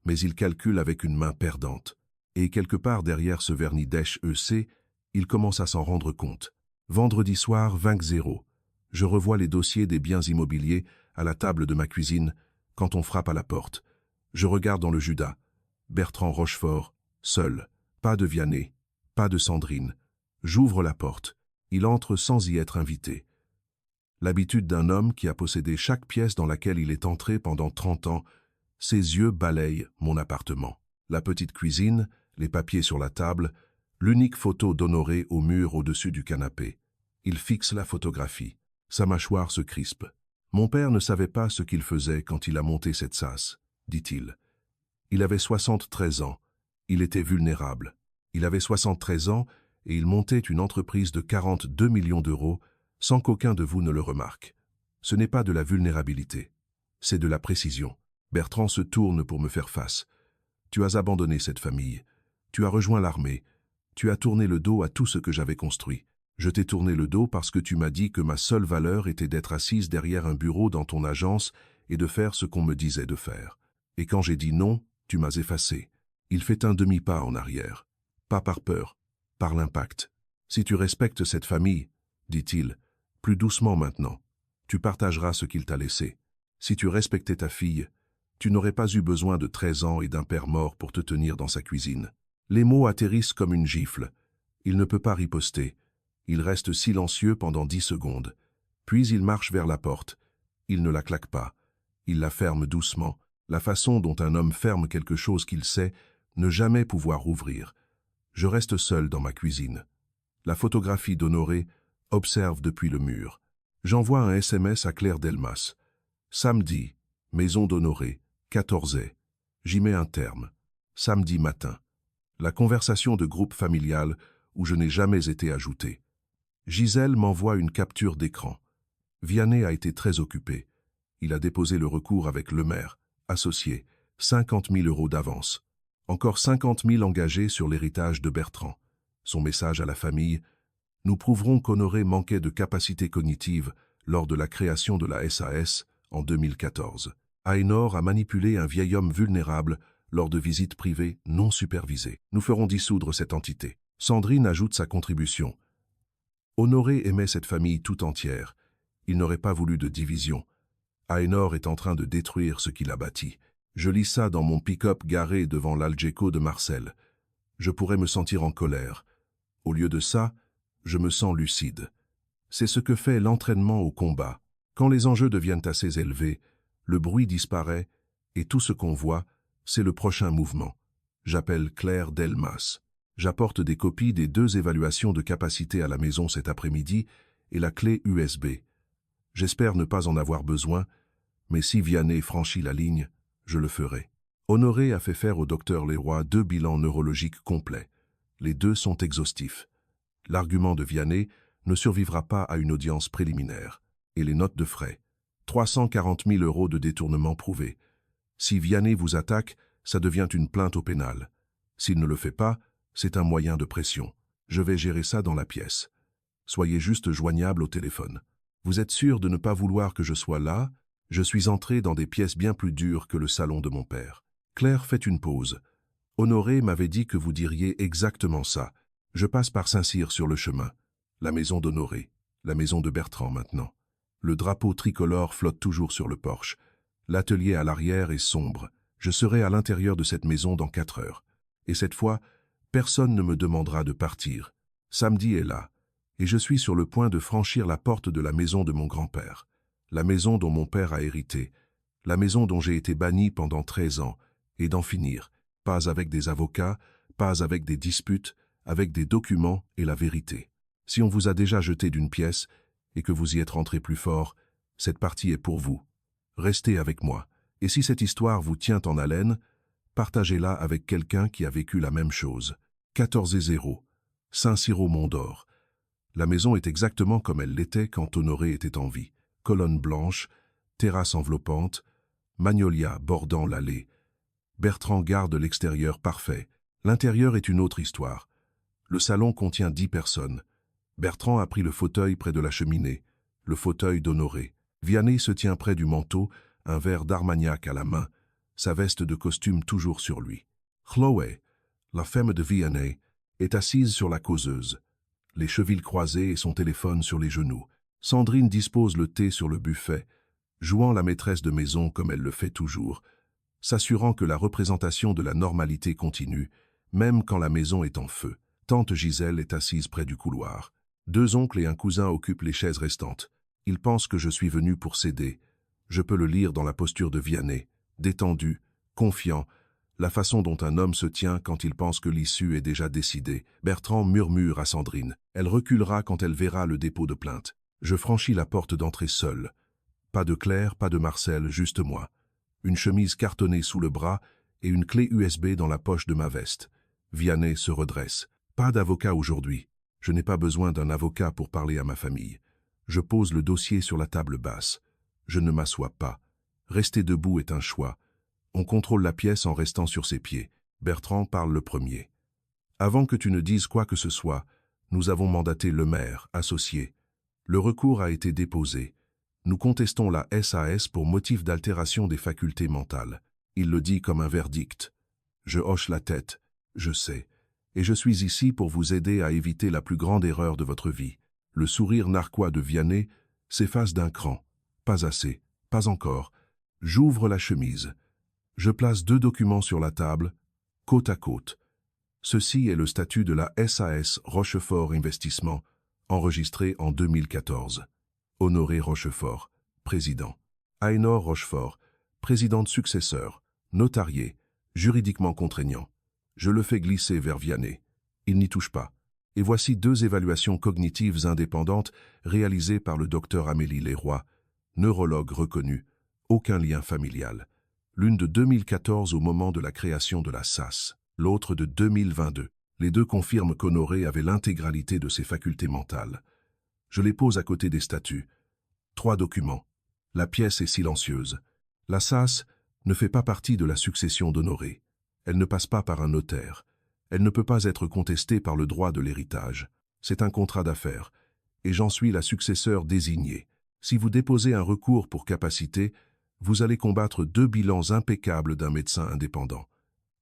mais il calcule avec une main perdante. Et quelque part derrière ce vernis d'Esch EC, il commence à s'en rendre compte. Vendredi soir, 20-0. Je revois les dossiers des biens immobiliers à la table de ma cuisine quand on frappe à la porte. Je regarde dans le Judas. Bertrand Rochefort, seul. Pas de Vianney, pas de Sandrine. J'ouvre la porte. Il entre sans y être invité. L'habitude d'un homme qui a possédé chaque pièce dans laquelle il est entré pendant 30 ans, ses yeux balayent mon appartement. La petite cuisine, les papiers sur la table, l'unique photo d'Honoré au mur au-dessus du canapé. Il fixe la photographie. Sa mâchoire se crispe. Mon père ne savait pas ce qu'il faisait quand il a monté cette SAS, dit-il. Il avait 73 ans. Il était vulnérable. Il avait 73 ans et il montait une entreprise de 42 millions d'euros sans qu'aucun de vous ne le remarque. Ce n'est pas de la vulnérabilité, c'est de la précision. Bertrand se tourne pour me faire face. Tu as abandonné cette famille. Tu as rejoint l'armée. Tu as tourné le dos à tout ce que j'avais construit. Je t'ai tourné le dos parce que tu m'as dit que ma seule valeur était d'être assise derrière un bureau dans ton agence et de faire ce qu'on me disait de faire. Et quand j'ai dit non, tu m'as effacé. Il fait un demi-pas en arrière. Pas par peur, par l'impact. Si tu respectes cette famille, dit-il, plus doucement maintenant, tu partageras ce qu'il t'a laissé. Si tu respectais ta fille, tu n'aurais pas eu besoin de 13 ans et d'un père mort pour te tenir dans sa cuisine. Les mots atterrissent comme une gifle. Il ne peut pas riposter. Il reste silencieux pendant 10 secondes. Puis il marche vers la porte. Il ne la claque pas. Il la ferme doucement, la façon dont un homme ferme quelque chose qu'il sait ne jamais pouvoir ouvrir. Je reste seul dans ma cuisine. La photographie d'Honoré observe depuis le mur. J'envoie un SMS à Claire Delmas. Samedi, maison d'Honoré, 14h. J'y mets un terme. Samedi matin. La conversation de groupe familial où je n'ai jamais été ajouté. Gisèle m'envoie une capture d'écran. Vianney a été très occupé. Il a déposé le recours avec le maire, associé, 50 000 € d'avance. Encore 50 000 engagés sur l'héritage de Bertrand. Son message à la famille: nous prouverons qu'Honoré manquait de capacité cognitive lors de la création de la SAS en 2014. Ainor a manipulé un vieil homme vulnérable lors de visites privées non supervisées. Nous ferons dissoudre cette entité. Sandrine ajoute sa contribution. Honoré aimait cette famille tout entière. Il n'aurait pas voulu de division. Ainor est en train de détruire ce qu'il a bâti. Je lis ça dans mon pick-up garé devant l'Algeco de Marcel. Je pourrais me sentir en colère. Au lieu de ça, je me sens lucide. C'est ce que fait l'entraînement au combat. Quand les enjeux deviennent assez élevés, le bruit disparaît et tout ce qu'on voit, c'est le prochain mouvement. J'appelle Claire Delmas. J'apporte des copies des 2 évaluations de capacité à la maison cet après-midi et la clé USB. J'espère ne pas en avoir besoin, mais si Vianney franchit la ligne, je le ferai. Honoré a fait faire au docteur Leroy 2 bilans neurologiques complets. Les 2 sont exhaustifs. L'argument de Vianney ne survivra pas à une audience préliminaire. Et les notes de frais. 340 000 € de détournement prouvé. Si Vianney vous attaque, ça devient une plainte au pénal. S'il ne le fait pas, c'est un moyen de pression. Je vais gérer ça dans la pièce. Soyez juste joignable au téléphone. Vous êtes sûr de ne pas vouloir que je sois là? Je suis entré dans des pièces bien plus dures que le salon de mon père. Claire fait une pause. Honoré m'avait dit que vous diriez exactement ça. Je passe par Saint-Cyr sur le chemin. La maison d'Honoré. La maison de Bertrand maintenant. Le drapeau tricolore flotte toujours sur le porche. L'atelier à l'arrière est sombre. Je serai à l'intérieur de cette maison dans 4 heures. Et cette fois, personne ne me demandera de partir. Samedi est là, et je suis sur le point de franchir la porte de la maison de mon grand-père. La maison dont mon père a hérité. La maison dont j'ai été banni pendant 13 ans. Et d'en finir. Pas avec des avocats, pas avec des disputes, avec des documents et la vérité. Si on vous a déjà jeté d'une pièce, et que vous y êtes rentré plus fort, cette partie est pour vous. Restez avec moi. Et si cette histoire vous tient en haleine, partagez-la avec quelqu'un qui a vécu la même chose. 14-0. Saint-Cyr-au-Mont-d'Or. La maison est exactement comme elle l'était quand Honoré était en vie. Colonne blanche, terrasse enveloppante, magnolia bordant l'allée. Bertrand garde l'extérieur parfait. L'intérieur est une autre histoire. Le salon contient 10 personnes. Bertrand a pris le fauteuil près de la cheminée, le fauteuil d'Honoré. Vianney se tient près du manteau, un verre d'Armagnac à la main, sa veste de costume toujours sur lui. Chloé, la femme de Vianney, est assise sur la causeuse, les chevilles croisées et son téléphone sur les genoux. Sandrine dispose le thé sur le buffet, jouant la maîtresse de maison comme elle le fait toujours, s'assurant que la représentation de la normalité continue, même quand la maison est en feu. Tante Gisèle est assise près du couloir. 2 oncles et un cousin occupent les chaises restantes. Ils pensent que je suis venu pour céder. Je peux le lire dans la posture de Vianney, détendu, confiant, la façon dont un homme se tient quand il pense que l'issue est déjà décidée. Bertrand murmure à Sandrine. Elle reculera quand elle verra le dépôt de plainte. Je franchis la porte d'entrée seule. Pas de Claire, pas de Marcel, juste moi. Une chemise cartonnée sous le bras et une clé USB dans la poche de ma veste. Vianney se redresse. Pas d'avocat aujourd'hui. Je n'ai pas besoin d'un avocat pour parler à ma famille. Je pose le dossier sur la table basse. Je ne m'assois pas. Rester debout est un choix. On contrôle la pièce en restant sur ses pieds. Bertrand parle le premier. Avant que tu ne dises quoi que ce soit, nous avons mandaté le maire, associé. Le recours a été déposé. Nous contestons la SAS pour motif d'altération des facultés mentales. Il le dit comme un verdict. Je hoche la tête. Je sais. Et je suis ici pour vous aider à éviter la plus grande erreur de votre vie. Le sourire narquois de Vianney s'efface d'un cran. Pas assez. Pas encore. J'ouvre la chemise. Je place 2 documents sur la table, côte à côte. Ceci est le statut de la SAS Rochefort Investissement, enregistré en 2014. Honoré Rochefort, président. Ainor Rochefort, présidente successeur, notarié, juridiquement contraignant. Je le fais glisser vers Vianney. Il n'y touche pas. Et voici 2 évaluations cognitives indépendantes réalisées par le docteur Amélie Leroy, neurologue reconnu, aucun lien familial. L'une de 2014 au moment de la création de la SAS, l'autre de 2022. Les 2 confirment qu'Honoré avait l'intégralité de ses facultés mentales. Je les pose à côté des statuts. 3 documents. La pièce est silencieuse. La SAS ne fait pas partie de la succession d'Honoré. Elle ne passe pas par un notaire. Elle ne peut pas être contestée par le droit de l'héritage. C'est un contrat d'affaires, et j'en suis la successeur désignée. Si vous déposez un recours pour capacité, vous allez combattre 2 bilans impeccables d'un médecin indépendant.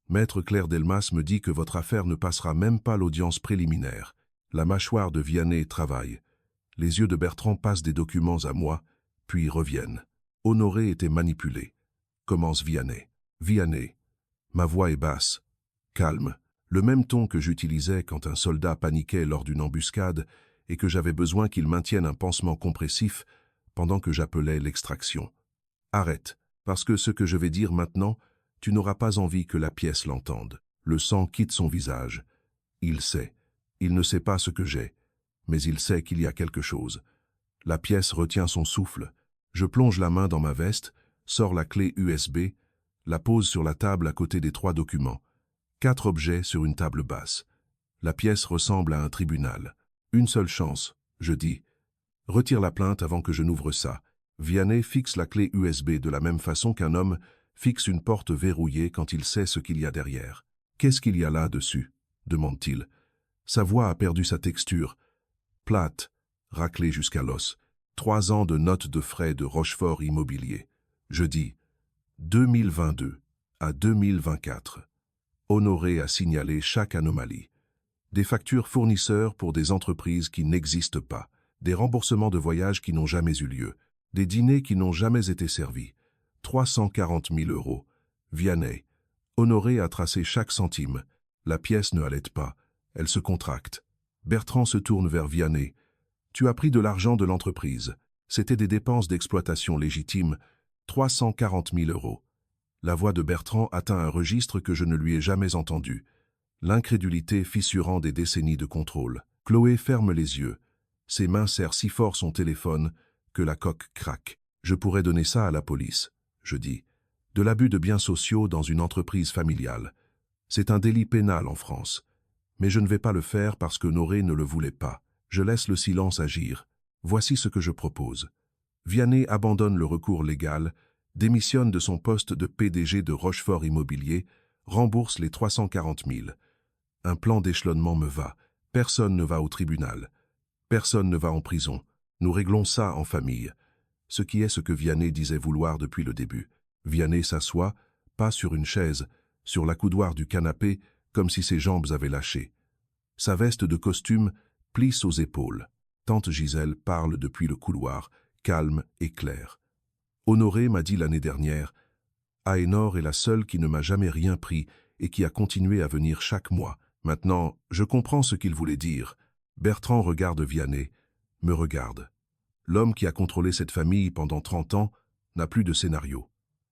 Maître Claire Delmas me dit que votre affaire ne passera même pas l'audience préliminaire. La mâchoire de Vianney travaille. Les yeux de Bertrand passent des documents à moi, puis reviennent. Honoré était manipulé. Commence Vianney. Vianney. Ma voix est basse, calme, le même ton que j'utilisais quand un soldat paniquait lors d'une embuscade et que j'avais besoin qu'il maintienne un pansement compressif pendant que j'appelais l'extraction. Arrête, parce que ce que je vais dire maintenant, tu n'auras pas envie que la pièce l'entende. Le sang quitte son visage. Il sait. Il ne sait pas ce que j'ai, mais il sait qu'il y a quelque chose. La pièce retient son souffle. Je plonge la main dans ma veste, sors la clé USB, la pose sur la table à côté des 3 documents. 4 objets sur une table basse. La pièce ressemble à un tribunal. Une seule chance, je dis. Retire la plainte avant que je n'ouvre ça. Vianney fixe la clé USB de la même façon qu'un homme fixe une porte verrouillée quand il sait ce qu'il y a derrière. Qu'est-ce qu'il y a là-dessus? Demande-t-il. Sa voix a perdu sa texture. Plate, raclée jusqu'à l'os. 3 ans de notes de frais de Rochefort Immobilier. Je dis 2022 à 2024. Honoré a signalé chaque anomalie. Des factures fournisseurs pour des entreprises qui n'existent pas, des remboursements de voyages qui n'ont jamais eu lieu, des dîners qui n'ont jamais été servis. 340 000 €. Vianney. Honoré a tracé chaque centime. La pièce ne halète pas, elle se contracte. Bertrand se tourne vers Vianney. Tu as pris de l'argent de l'entreprise. C'était des dépenses d'exploitation légitimes. 340 000 €. La voix de Bertrand atteint un registre que je ne lui ai jamais entendu. L'incrédulité fissurant des décennies de contrôle. Chloé ferme les yeux. Ses mains serrent si fort son téléphone que la coque craque. Je pourrais donner ça à la police, je dis. De l'abus de biens sociaux dans une entreprise familiale. C'est un délit pénal en France. Mais je ne vais pas le faire parce que Noré ne le voulait pas. Je laisse le silence agir. Voici ce que je propose. Vianney abandonne le recours légal, démissionne de son poste de PDG de Rochefort Immobilier, rembourse les 340 000. Un plan d'échelonnement me va. Personne ne va au tribunal. Personne ne va en prison. Nous réglons ça en famille. Ce qui est ce que Vianney disait vouloir depuis le début. Vianney s'assoit, pas sur une chaise, sur l'accoudoir du canapé, comme si ses jambes avaient lâché. Sa veste de costume plisse aux épaules. Tante Gisèle parle depuis le couloir, calme et claire. Honoré m'a dit l'année dernière, Aénor est la seule qui ne m'a jamais rien pris et qui a continué à venir chaque mois. Maintenant, je comprends ce qu'il voulait dire. Bertrand regarde Vianney, me regarde. L'homme qui a contrôlé cette famille pendant 30 ans n'a plus de scénario.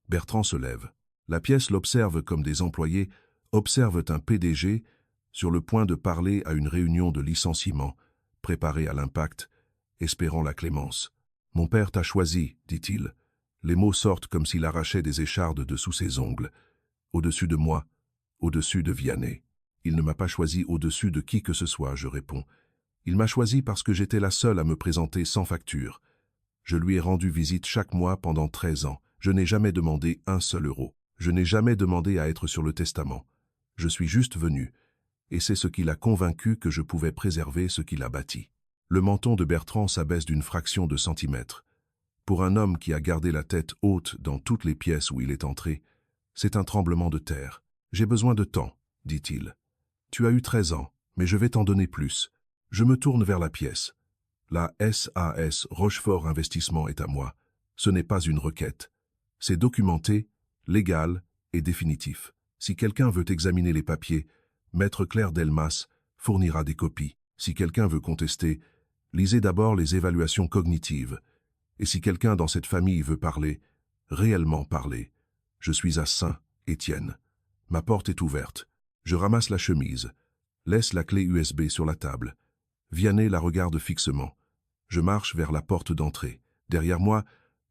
Bertrand se lève. La pièce l'observe comme des employés observent un PDG sur le point de parler à une réunion de licenciement, préparé à l'impact, espérant la clémence. « Mon père t'a choisi, dit-il. » Les mots sortent comme s'il arrachait des échardes de sous ses ongles. Au-dessus de moi, au-dessus de Vianney. Il ne m'a pas choisi au-dessus de qui que ce soit, je réponds. Il m'a choisi parce que j'étais la seule à me présenter sans facture. Je lui ai rendu visite chaque mois pendant 13 ans. Je n'ai jamais demandé un seul euro. Je n'ai jamais demandé à être sur le testament. Je suis juste venu. Et c'est ce qui l'a convaincu que je pouvais préserver ce qu'il a bâti. Le menton de Bertrand s'abaisse d'une fraction de centimètre. Pour un homme qui a gardé la tête haute dans toutes les pièces où il est entré, c'est un tremblement de terre. « J'ai besoin de temps, dit-il. Tu as eu 13 ans, mais je vais t'en donner plus. Je me tourne vers la pièce. La SAS Rochefort Investissement est à moi. Ce n'est pas une requête. C'est documenté, légal et définitif. Si quelqu'un veut examiner les papiers, Maître Claire Delmas fournira des copies. Si quelqu'un veut contester, lisez d'abord les évaluations cognitives. Et si quelqu'un dans cette famille veut parler, réellement parler, je suis à Saint-Étienne. Ma porte est ouverte. Je ramasse la chemise, laisse la clé USB sur la table. Vianney la regarde fixement. Je marche vers la porte d'entrée. Derrière moi,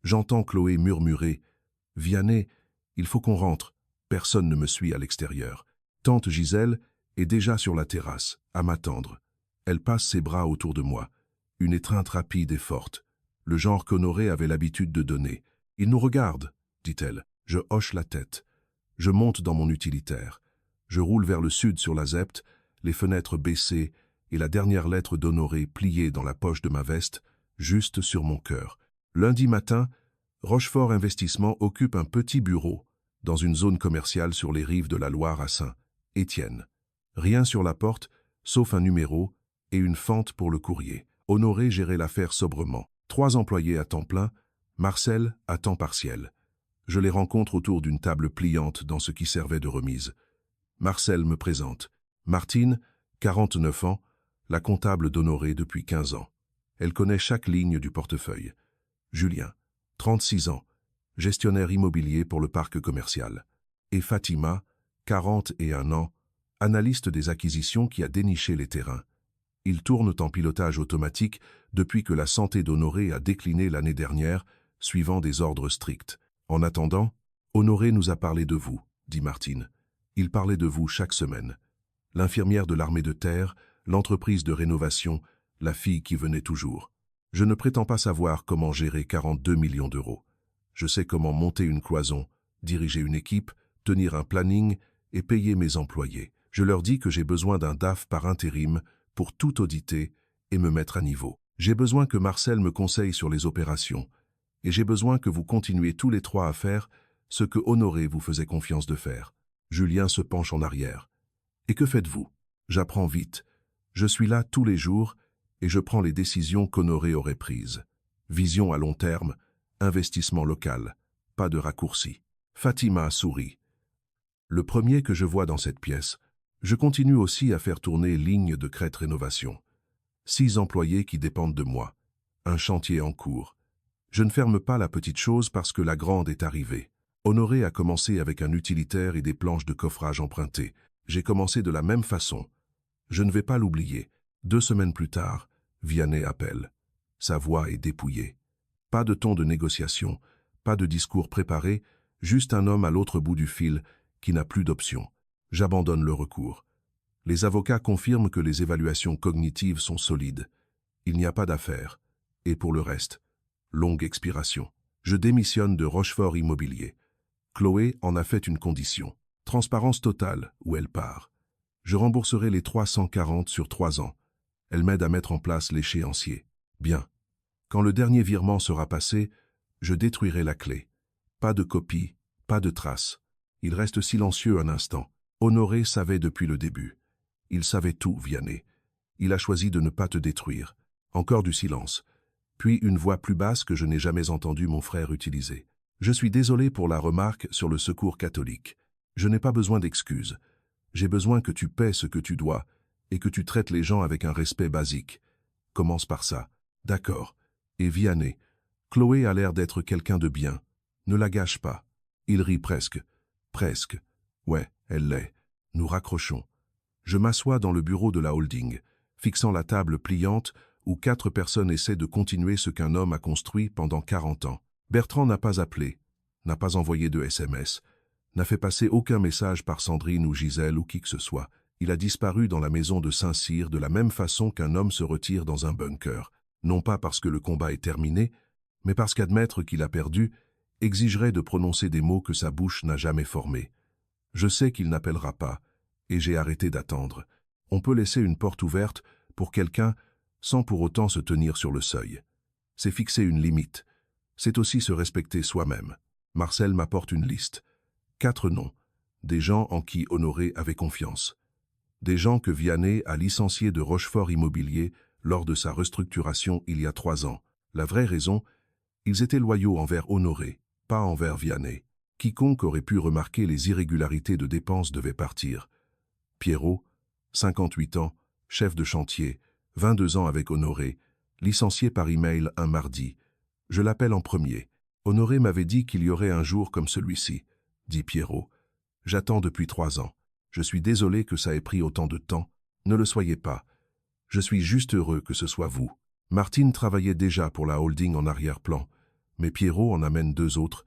j'entends Chloé murmurer « Vianney, il faut qu'on rentre. Personne ne me suit à l'extérieur. » Tante Gisèle est déjà sur la terrasse, à m'attendre. Elle passe ses bras autour de moi. Une étreinte rapide et forte. Le genre qu'Honoré avait l'habitude de donner. « Il nous regarde, dit-elle. Je hoche la tête. Je monte dans mon utilitaire. Je roule vers le sud sur la Zepte, les fenêtres baissées et la dernière lettre d'Honoré pliée dans la poche de ma veste, juste sur mon cœur. Lundi matin, Rochefort Investissement occupe un petit bureau dans une zone commerciale sur les rives de la Loire à Saint-Étienne. Rien sur la porte, sauf un numéro et une fente pour le courrier. Honoré gérait l'affaire sobrement. 3 employés à temps plein, Marcel à temps partiel. Je les rencontre autour d'une table pliante dans ce qui servait de remise. Marcel me présente. Martine, 49 ans, la comptable d'Honoré depuis 15 ans. Elle connaît chaque ligne du portefeuille. Julien, 36 ans, gestionnaire immobilier pour le parc commercial. Et Fatima, 41 ans, analyste des acquisitions qui a déniché les terrains. Ils tournent en pilotage automatique depuis que la santé d'Honoré a décliné l'année dernière, suivant des ordres stricts. En attendant, Honoré nous a parlé de vous, dit Martine. Il parlait de vous chaque semaine. L'infirmière de l'armée de terre, l'entreprise de rénovation, la fille qui venait toujours. Je ne prétends pas savoir comment gérer 42 millions d'euros. Je sais comment monter une cloison, diriger une équipe, tenir un planning et payer mes employés. Je leur dis que j'ai besoin d'un DAF par intérim pour tout auditer et me mettre à niveau. J'ai besoin que Marcel me conseille sur les opérations. Et j'ai besoin que vous continuiez tous les 3 à faire ce que Honoré vous faisait confiance de faire. Julien se penche en arrière. Et que faites-vous? J'apprends vite. Je suis là tous les jours et je prends les décisions qu'Honoré aurait prises. Vision à long terme, investissement local, pas de raccourci. Fatima sourit. Le premier que je vois dans cette pièce, je continue aussi à faire tourner ligne de crête rénovation. 6 employés qui dépendent de moi. Un chantier en cours. Je ne ferme pas la petite chose parce que la grande est arrivée. Honoré a commencé avec un utilitaire et des planches de coffrage empruntées. J'ai commencé de la même façon. Je ne vais pas l'oublier. 2 semaines plus tard, Vianney appelle. Sa voix est dépouillée. Pas de ton de négociation, pas de discours préparé, juste un homme à l'autre bout du fil qui n'a plus d'option. J'abandonne le recours. Les avocats confirment que les évaluations cognitives sont solides. Il n'y a pas d'affaire. Et pour le reste, longue expiration. Je démissionne de Rochefort Immobilier. Chloé en a fait une condition. Transparence totale, où elle part. Je rembourserai les 340 sur 3 ans. Elle m'aide à mettre en place l'échéancier. Bien. Quand le dernier virement sera passé, je détruirai la clé. Pas de copie, pas de trace. Il reste silencieux un instant. Honoré savait depuis le début. Il savait tout, Vianney. Il a choisi de ne pas te détruire. Encore du silence. Puis une voix plus basse que je n'ai jamais entendu mon frère utiliser. Je suis désolé pour la remarque sur le secours catholique. Je n'ai pas besoin d'excuses. J'ai besoin que tu paies ce que tu dois et que tu traites les gens avec un respect basique. Commence par ça. D'accord. Et Vianney, Chloé a l'air d'être quelqu'un de bien. Ne la gâche pas. Il rit presque. Presque. Ouais, elle l'est. Nous raccrochons. Je m'assois dans le bureau de la holding, fixant la table pliante où 4 personnes essaient de continuer ce qu'un homme a construit pendant 40 ans. Bertrand n'a pas appelé, n'a pas envoyé de SMS, n'a fait passer aucun message par Sandrine ou Gisèle ou qui que ce soit. Il a disparu dans la maison de Saint-Cyr de la même façon qu'un homme se retire dans un bunker, non pas parce que le combat est terminé, mais parce qu'admettre qu'il a perdu exigerait de prononcer des mots que sa bouche n'a jamais formés. Je sais qu'il n'appellera pas, et j'ai arrêté d'attendre. On peut laisser une porte ouverte pour quelqu'un sans pour autant se tenir sur le seuil. C'est fixer une limite. C'est aussi se respecter soi-même. Marcel m'apporte une liste. 4 noms. Des gens en qui Honoré avait confiance. Des gens que Vianney a licenciés de Rochefort Immobilier lors de sa restructuration il y a 3 ans. La vraie raison, ils étaient loyaux envers Honoré, pas envers Vianney. Quiconque aurait pu remarquer les irrégularités de dépenses devait partir. Pierrot, 58 ans, chef de chantier, 22 ans avec Honoré, licencié par email un mardi. Je l'appelle en premier. Honoré m'avait dit qu'il y aurait un jour comme celui-ci, dit Pierrot. J'attends depuis 3 ans. Je suis désolé que ça ait pris autant de temps. Ne le soyez pas. Je suis juste heureux que ce soit vous. Martine travaillait déjà pour la holding en arrière-plan, mais Pierrot en amène 2 autres,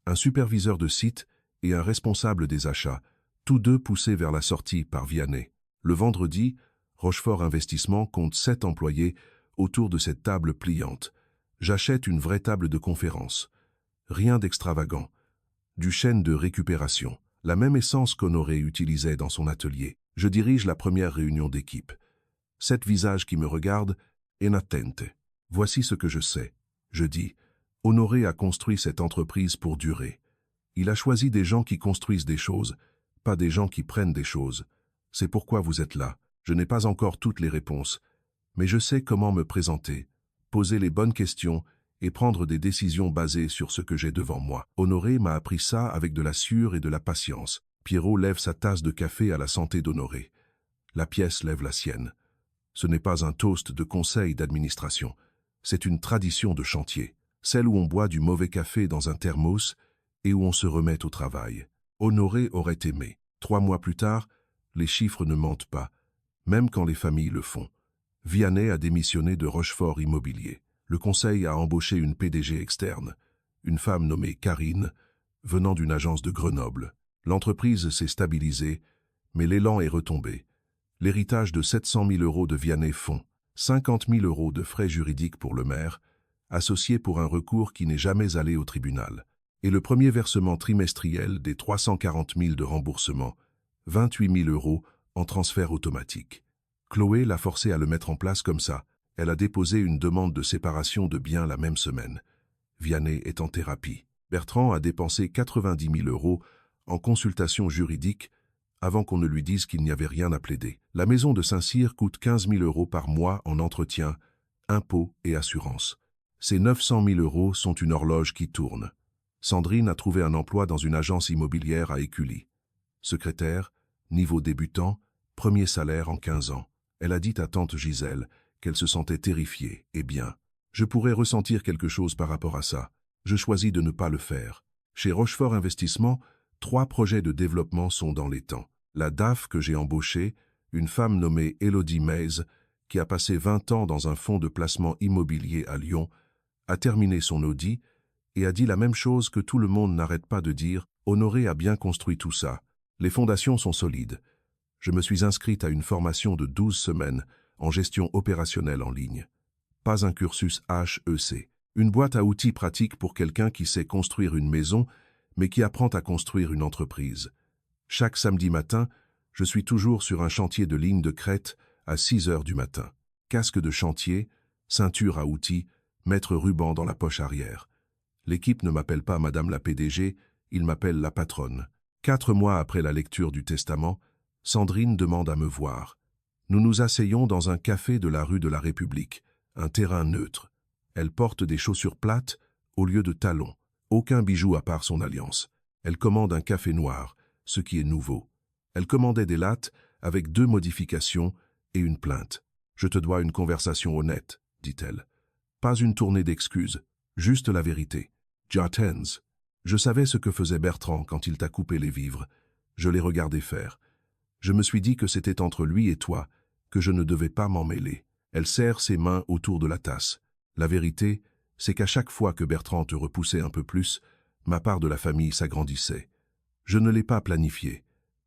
un superviseur de site et un responsable des achats, tous 2 poussés vers la sortie par Vianney. Le vendredi, Rochefort Investissement compte 7 employés autour de cette table pliante. J'achète une vraie table de conférence. Rien d'extravagant. Du chêne de récupération. La même essence qu'Honoré utilisait dans son atelier. Je dirige la première réunion d'équipe. 7 visages qui me regardent, en attente. Voici ce que je sais. Je dis, Honoré a construit cette entreprise pour durer. Il a choisi des gens qui construisent des choses, pas des gens qui prennent des choses. C'est pourquoi vous êtes là. Je n'ai pas encore toutes les réponses, mais je sais comment me présenter, poser les bonnes questions et prendre des décisions basées sur ce que j'ai devant moi. Honoré m'a appris ça avec de la sueur et de la patience. Pierrot lève sa tasse de café à la santé d'Honoré. La pièce lève la sienne. Ce n'est pas un toast de conseil d'administration. C'est une tradition de chantier, celle où on boit du mauvais café dans un thermos et où on se remet au travail. Honoré aurait aimé. 3 mois plus tard, les chiffres ne mentent pas, même quand les familles le font. Vianney a démissionné de Rochefort Immobilier. Le conseil a embauché une PDG externe, une femme nommée Karine, venant d'une agence de Grenoble. L'entreprise s'est stabilisée, mais l'élan est retombé. L'héritage de 700 000 € de Vianney fond, 50 000 € de frais juridiques pour le maire, associés pour un recours qui n'est jamais allé au tribunal, et le premier versement trimestriel des 340 000 de remboursement, 28 000 € en transfert automatique. Chloé l'a forcé à le mettre en place comme ça. Elle a déposé une demande de séparation de biens la même semaine. Vianney est en thérapie. Bertrand a dépensé 90 000 € en consultation juridique avant qu'on ne lui dise qu'il n'y avait rien à plaider. La maison de Saint-Cyr coûte 15 000 € par mois en entretien, impôts et assurances. Ces 900 000 € sont une horloge qui tourne. Sandrine a trouvé un emploi dans une agence immobilière à Écully. Secrétaire, niveau débutant, premier salaire en 15 ans. Elle a dit à tante Gisèle qu'elle se sentait terrifiée. Eh bien, je pourrais ressentir quelque chose par rapport à ça. Je choisis de ne pas le faire. Chez Rochefort Investissement, 3 projets de développement sont dans les temps. La DAF que j'ai embauchée, une femme nommée Élodie Mays, qui a passé 20 ans dans un fonds de placement immobilier à Lyon, a terminé son audit et a dit la même chose que tout le monde n'arrête pas de dire. Honoré a bien construit tout ça. Les fondations sont solides. Je me suis inscrite à une formation de 12 semaines en gestion opérationnelle en ligne. Pas un cursus HEC. Une boîte à outils pratique pour quelqu'un qui sait construire une maison, mais qui apprend à construire une entreprise. Chaque samedi matin, je suis toujours sur un chantier de ligne de crête à 6 heures du matin. Casque de chantier, ceinture à outils, mettre ruban dans la poche arrière. L'équipe ne m'appelle pas Madame la PDG, il m'appelle la patronne. 4 mois après la lecture du testament, Sandrine demande à me voir. Nous nous asseyons dans un café de la rue de la République, un terrain neutre. Elle porte des chaussures plates au lieu de talons, aucun bijou à part son alliance. Elle commande un café noir, ce qui est nouveau. Elle commandait des lattes avec 2 modifications et une plainte. « Je te dois une conversation honnête », dit-elle. Pas une tournée d'excuses, juste la vérité. Jatens. Je savais ce que faisait Bertrand quand il t'a coupé les vivres. Je l'ai regardé faire. Je me suis dit que c'était entre lui et toi, que je ne devais pas m'en mêler. Elle serre ses mains autour de la tasse. La vérité, c'est qu'à chaque fois que Bertrand te repoussait un peu plus, ma part de la famille s'agrandissait. Je ne l'ai pas planifié,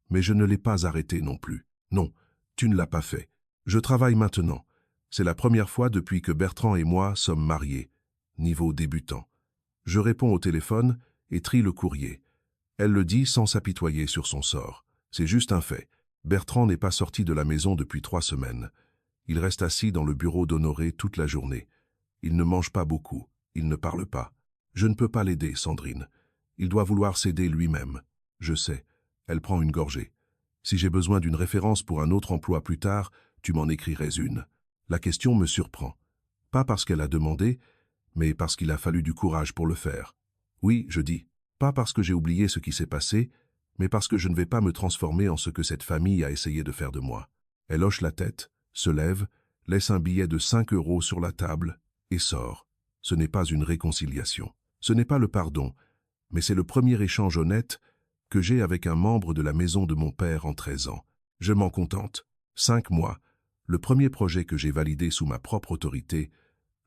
mais je ne l'ai pas arrêté non plus. Non, tu ne l'as pas fait. Je travaille maintenant. C'est la première fois depuis que Bertrand et moi sommes mariés. Niveau débutant. Je réponds au téléphone et trie le courrier. Elle le dit sans s'apitoyer sur son sort. C'est juste un fait. Bertrand n'est pas sorti de la maison depuis 3 semaines. Il reste assis dans le bureau d'Honoré toute la journée. Il ne mange pas beaucoup, il ne parle pas. Je ne peux pas l'aider, Sandrine. Il doit vouloir s'aider lui-même. Je sais. Elle prend une gorgée. Si j'ai besoin d'une référence pour un autre emploi plus tard, tu m'en écrirais une. La question me surprend. Pas parce qu'elle a demandé, mais parce qu'il a fallu du courage pour le faire. Oui, je dis. Pas parce que j'ai oublié ce qui s'est passé, mais parce que je ne vais pas me transformer en ce que cette famille a essayé de faire de moi. Elle hoche la tête, se lève, laisse un billet de 5 € sur la table et sort. Ce n'est pas une réconciliation. Ce n'est pas le pardon, mais c'est le premier échange honnête que j'ai avec un membre de la maison de mon père en 13 ans. Je m'en contente. 5 mois, le premier projet que j'ai validé sous ma propre autorité,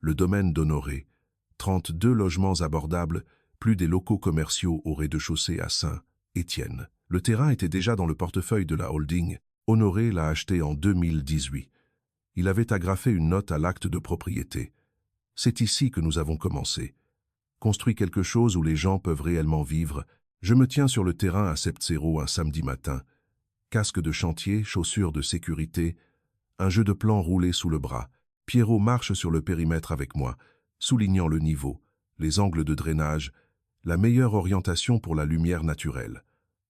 le domaine d'Honoré, 32 logements abordables, plus des locaux commerciaux au rez-de-chaussée à Saint-Étienne. Le terrain était déjà dans le portefeuille de la holding. Honoré l'a acheté en 2018. Il avait agrafé une note à l'acte de propriété. C'est ici que nous avons commencé. Construit quelque chose où les gens peuvent réellement vivre, Je me tiens sur le terrain à Septzero un samedi matin. Casque de chantier, chaussures de sécurité, un jeu de plans roulé sous le bras. Pierrot marche sur le périmètre avec moi, soulignant le niveau, les angles de drainage, la meilleure orientation pour la lumière naturelle.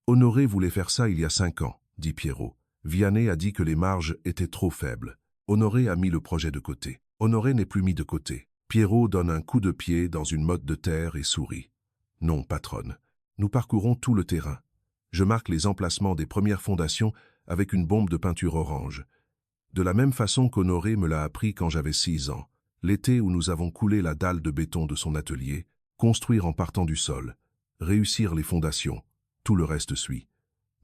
Honoré voulait faire ça il y a 5 ans, dit Pierrot. Vianney a dit que les marges étaient trop faibles. Honoré a mis le projet de côté. Honoré n'est plus mis de côté. Pierrot donne un coup de pied dans une motte de terre et sourit. Non, patronne. Nous parcourons tout le terrain. Je marque les emplacements des premières fondations avec une bombe de peinture orange. De la même façon qu'Honoré me l'a appris quand j'avais 6 ans, l'été où nous avons coulé la dalle de béton de son atelier, construire en partant du sol, réussir les fondations, tout le reste suit.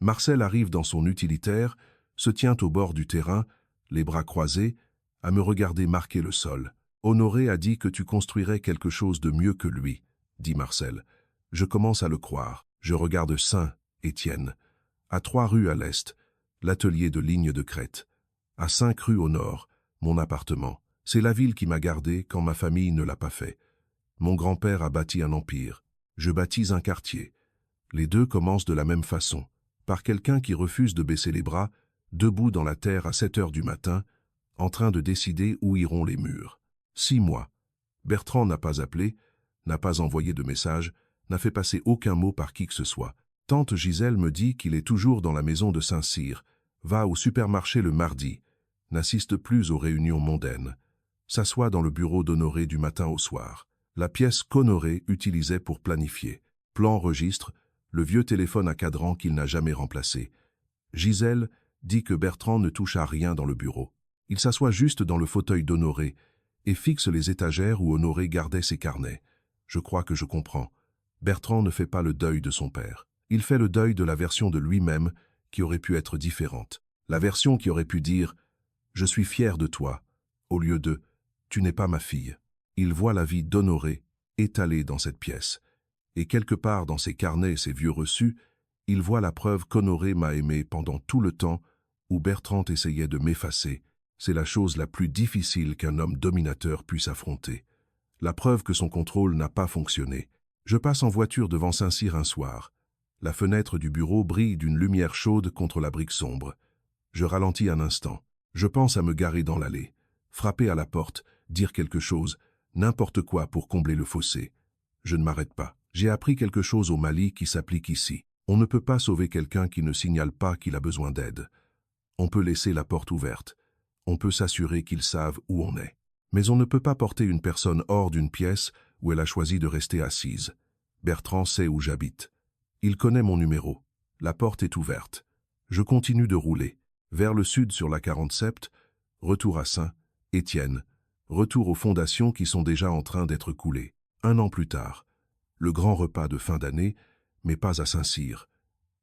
Marcel arrive dans son utilitaire, se tient au bord du terrain, les bras croisés, à me regarder marquer le sol. Honoré a dit que tu construirais quelque chose de mieux que lui, dit Marcel. Je commence à le croire. Je regarde Saint-Étienne. À 3 rues à l'est, l'atelier de ligne de crête. À 5 rues au nord, mon appartement. C'est la ville qui m'a gardé quand ma famille ne l'a pas fait. Mon grand-père a bâti un empire. Je baptise un quartier. Les deux commencent de la même façon, par quelqu'un qui refuse de baisser les bras, debout dans la terre à 7 heures du matin, en train de décider où iront les murs. 6 mois. Bertrand n'a pas appelé, n'a pas envoyé de message, n'a fait passer aucun mot par qui que ce soit. Tante Gisèle me dit qu'il est toujours dans la maison de Saint-Cyr, va au supermarché le mardi, n'assiste plus aux réunions mondaines, s'assoit dans le bureau d'Honoré du matin au soir. La pièce qu'Honoré utilisait pour planifier. Plan registre, le vieux téléphone à cadran qu'il n'a jamais remplacé. Gisèle dit que Bertrand ne touche à rien dans le bureau. Il s'assoit juste dans le fauteuil d'Honoré et fixe les étagères où Honoré gardait ses carnets. Je crois que je comprends. Bertrand ne fait pas le deuil de son père. Il fait le deuil de la version de lui-même qui aurait pu être différente. La version qui aurait pu dire « Je suis fier de toi » au lieu de « Tu n'es pas ma fille ». Il voit la vie d'Honoré étalée dans cette pièce. Et quelque part dans ses carnets et ses vieux reçus, il voit la preuve qu'Honoré m'a aimé pendant tout le temps où Bertrand essayait de m'effacer. C'est la chose la plus difficile qu'un homme dominateur puisse affronter. La preuve que son contrôle n'a pas fonctionné. Je passe en voiture devant Saint-Cyr un soir. La fenêtre du bureau brille d'une lumière chaude contre la brique sombre. Je ralentis un instant. Je pense à me garer dans l'allée, frapper à la porte, dire quelque chose, n'importe quoi pour combler le fossé. Je ne m'arrête pas. J'ai appris quelque chose au Mali qui s'applique ici. On ne peut pas sauver quelqu'un qui ne signale pas qu'il a besoin d'aide. On peut laisser la porte ouverte. On peut s'assurer qu'ils savent où on est. Mais on ne peut pas porter une personne hors d'une pièce où elle a choisi de rester assise. Bertrand sait où j'habite. Il connaît mon numéro. La porte est ouverte. Je continue de rouler. Vers le sud sur la 47, retour à Saint-Étienne. Retour aux fondations qui sont déjà en train d'être coulées. 1 an plus tard. Le grand repas de fin d'année, mais pas à Saint-Cyr.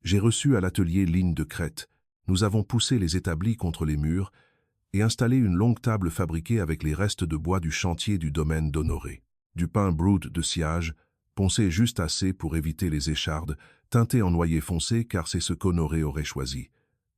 J'ai reçu à l'atelier ligne de crête. Nous avons poussé les établis contre les murs et installé une longue table fabriquée avec les restes de bois du chantier du domaine d'Honoré. Du pain brood de sciage, poncé juste assez pour éviter les échardes, teinté en noyer foncé car c'est ce qu'Honoré aurait choisi.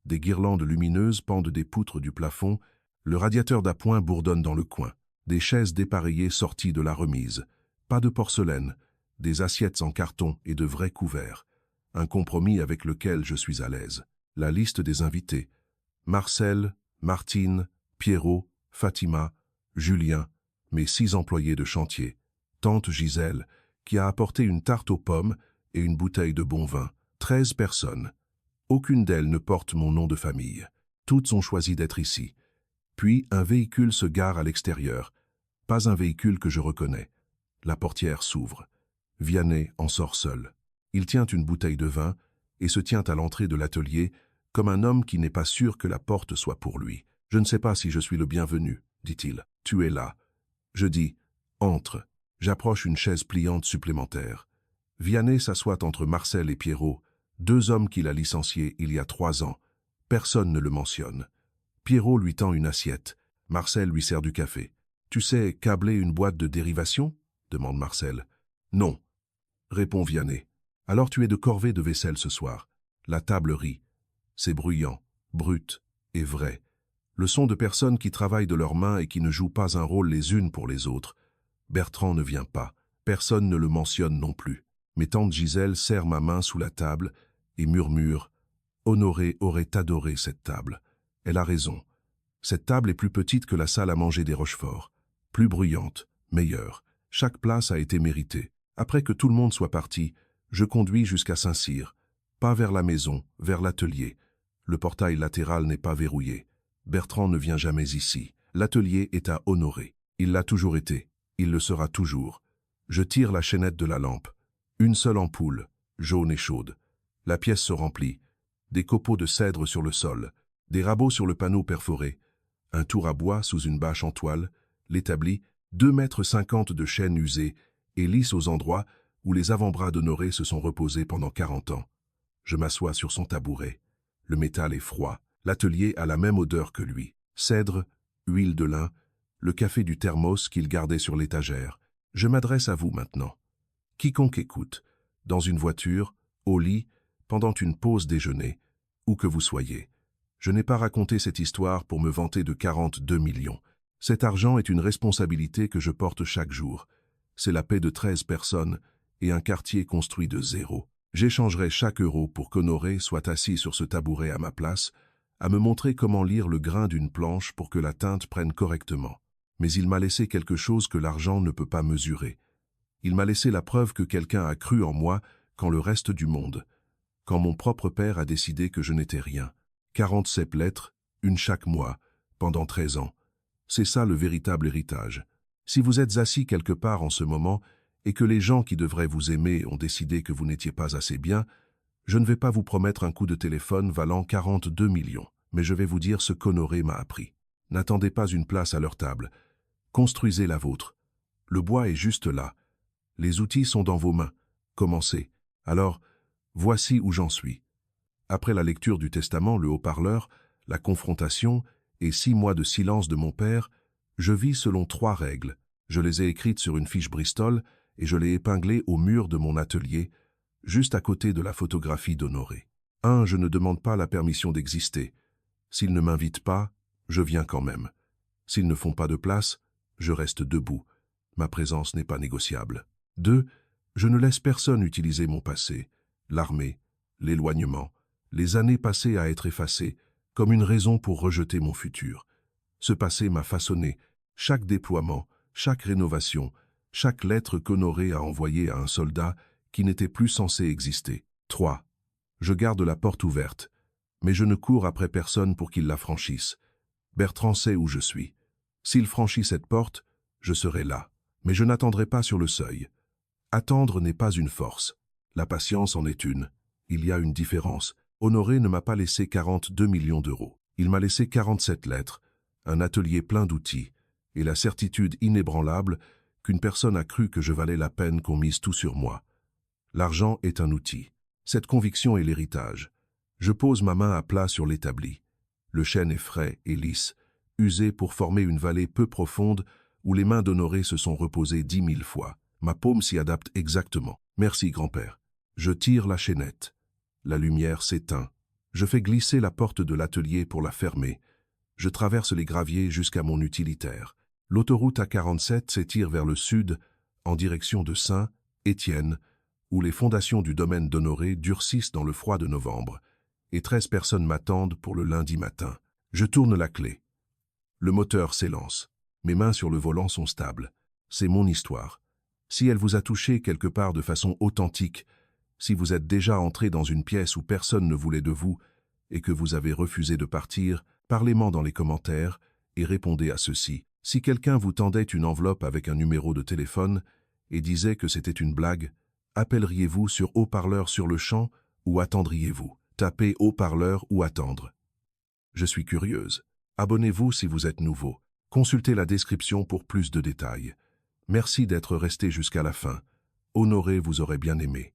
Des guirlandes lumineuses pendent des poutres du plafond, le radiateur d'appoint bourdonne dans le coin. Des chaises dépareillées sorties de la remise. Pas de porcelaine, des assiettes en carton et de vrais couverts. Un compromis avec lequel je suis à l'aise. La liste des invités. Marcel, Martine, Pierrot, Fatima, Julien, mes 6 employés de chantier. Tante Gisèle, qui a apporté une tarte aux pommes et une bouteille de bon vin. 13 personnes. Aucune d'elles ne porte mon nom de famille. Toutes ont choisi d'être ici. Puis un véhicule se gare à l'extérieur. Pas un véhicule que je reconnais. La portière s'ouvre. Vianney en sort seul. Il tient une bouteille de vin et se tient à l'entrée de l'atelier comme un homme qui n'est pas sûr que la porte soit pour lui. « Je ne sais pas si je suis le bienvenu, dit-il. Tu es là. » Je dis « Entre ». J'approche une chaise pliante supplémentaire. Vianney s'assoit entre Marcel et Pierrot, 2 hommes qu'il a licenciés il y a 3 ans. Personne ne le mentionne. Pierrot lui tend une assiette. Marcel lui sert du café. « Tu sais câbler une boîte de dérivation ?» demande Marcel. « Non », répond Vianney. « Alors tu es de corvée de vaisselle ce soir. » La table rit. C'est bruyant, brut et vrai. Le son de personnes qui travaillent de leurs mains et qui ne jouent pas un rôle les unes pour les autres. Bertrand ne vient pas. Personne ne le mentionne non plus. Mais tante Gisèle serre ma main sous la table et murmure « Honoré aurait adoré cette table. Elle a raison. Cette table est plus petite que la salle à manger des Rochefort. Plus bruyante, meilleure. Chaque place a été méritée. Après que tout le monde soit parti, je conduis jusqu'à Saint-Cyr. Pas vers la maison, vers l'atelier. Le portail latéral n'est pas verrouillé. Bertrand ne vient jamais ici. L'atelier est à Honoré. Il l'a toujours été. Il le sera toujours. Je tire la chaînette de la lampe. Une seule ampoule, jaune et chaude. La pièce se remplit. Des copeaux de cèdre sur le sol. Des rabots sur le panneau perforé. Un tour à bois sous une bâche en toile. L'établi, 2,50 m de chêne usée et lisse aux endroits où les avant-bras d'Honoré se sont reposés pendant 40 ans. Je m'assois sur son tabouret. Le métal est froid. L'atelier a la même odeur que lui. Cèdre, huile de lin, le café du thermos qu'il gardait sur l'étagère. Je m'adresse à vous maintenant. Quiconque écoute, dans une voiture, au lit, pendant une pause déjeuner, où que vous soyez. Je n'ai pas raconté cette histoire pour me vanter de 42 millions. Cet argent est une responsabilité que je porte chaque jour. C'est la paix de 13 personnes et un quartier construit de zéro. J'échangerai chaque euro pour qu'Honoré soit assis sur ce tabouret à ma place, à me montrer comment lire le grain d'une planche pour que la teinte prenne correctement. Mais il m'a laissé quelque chose que l'argent ne peut pas mesurer. Il m'a laissé la preuve que quelqu'un a cru en moi quand le reste du monde, quand mon propre père a décidé que je n'étais rien. 47 lettres, une chaque mois, pendant 13 ans. C'est ça le véritable héritage. Si vous êtes assis quelque part en ce moment et que les gens qui devraient vous aimer ont décidé que vous n'étiez pas assez bien, je ne vais pas vous promettre un coup de téléphone valant 42 millions, mais je vais vous dire ce qu'Honoré m'a appris. N'attendez pas une place à leur table. Construisez la vôtre. Le bois est juste là. Les outils sont dans vos mains. Commencez. Alors, voici où j'en suis. Après la lecture du testament, le haut-parleur, la confrontation et 6 mois de silence de mon père, je vis selon 3 règles. Je les ai écrites sur une fiche Bristol et je l'ai épinglée au mur de mon atelier, juste à côté de la photographie d'Honoré. 1. Je ne demande pas la permission d'exister. S'ils ne m'invitent pas, je viens quand même. S'ils ne font pas de place, je reste debout. Ma présence n'est pas négociable. 2. Je ne laisse personne utiliser mon passé, l'armée, l'éloignement, les années passées à être effacées, comme une raison pour rejeter mon futur. Ce passé m'a façonné. Chaque déploiement, chaque rénovation, chaque lettre qu'Honoré a envoyée à un soldat qui n'était plus censé exister. 3. Je garde la porte ouverte, mais je ne cours après personne pour qu'il la franchisse. Bertrand sait où je suis. S'il franchit cette porte, je serai là. Mais je n'attendrai pas sur le seuil. Attendre n'est pas une force. La patience en est une. Il y a une différence. Honoré ne m'a pas laissé 42 millions d'euros. Il m'a laissé 47 lettres, un atelier plein d'outils, et la certitude inébranlable qu'une personne a cru que je valais la peine qu'on mise tout sur moi. L'argent est un outil. Cette conviction est l'héritage. Je pose ma main à plat sur l'établi. Le chêne est frais et lisse, usé pour former une vallée peu profonde où les mains d'Honoré se sont reposées 10 000 fois. Ma paume s'y adapte exactement. Merci, grand-père. Je tire la chaînette. La lumière s'éteint. Je fais glisser la porte de l'atelier pour la fermer. Je traverse les graviers jusqu'à mon utilitaire. L'autoroute A47 s'étire vers le sud, en direction de Saint-Étienne, où les fondations du domaine d'Honoré durcissent dans le froid de novembre, et 13 personnes m'attendent pour le lundi matin. Je tourne la clé. Le moteur s'élance. Mes mains sur le volant sont stables. C'est mon histoire. Si elle vous a touché quelque part de façon authentique, si vous êtes déjà entré dans une pièce où personne ne voulait de vous et que vous avez refusé de partir, parlez-moi dans les commentaires et répondez à ceci. Si quelqu'un vous tendait une enveloppe avec un numéro de téléphone et disait que c'était une blague, appelleriez-vous sur haut-parleur sur le champ ou attendriez-vous? Tapez haut-parleur ou attendre. Je suis curieuse. Abonnez-vous si vous êtes nouveau. Consultez la description pour plus de détails. Merci d'être resté jusqu'à la fin. Honoré vous aurait bien aimé.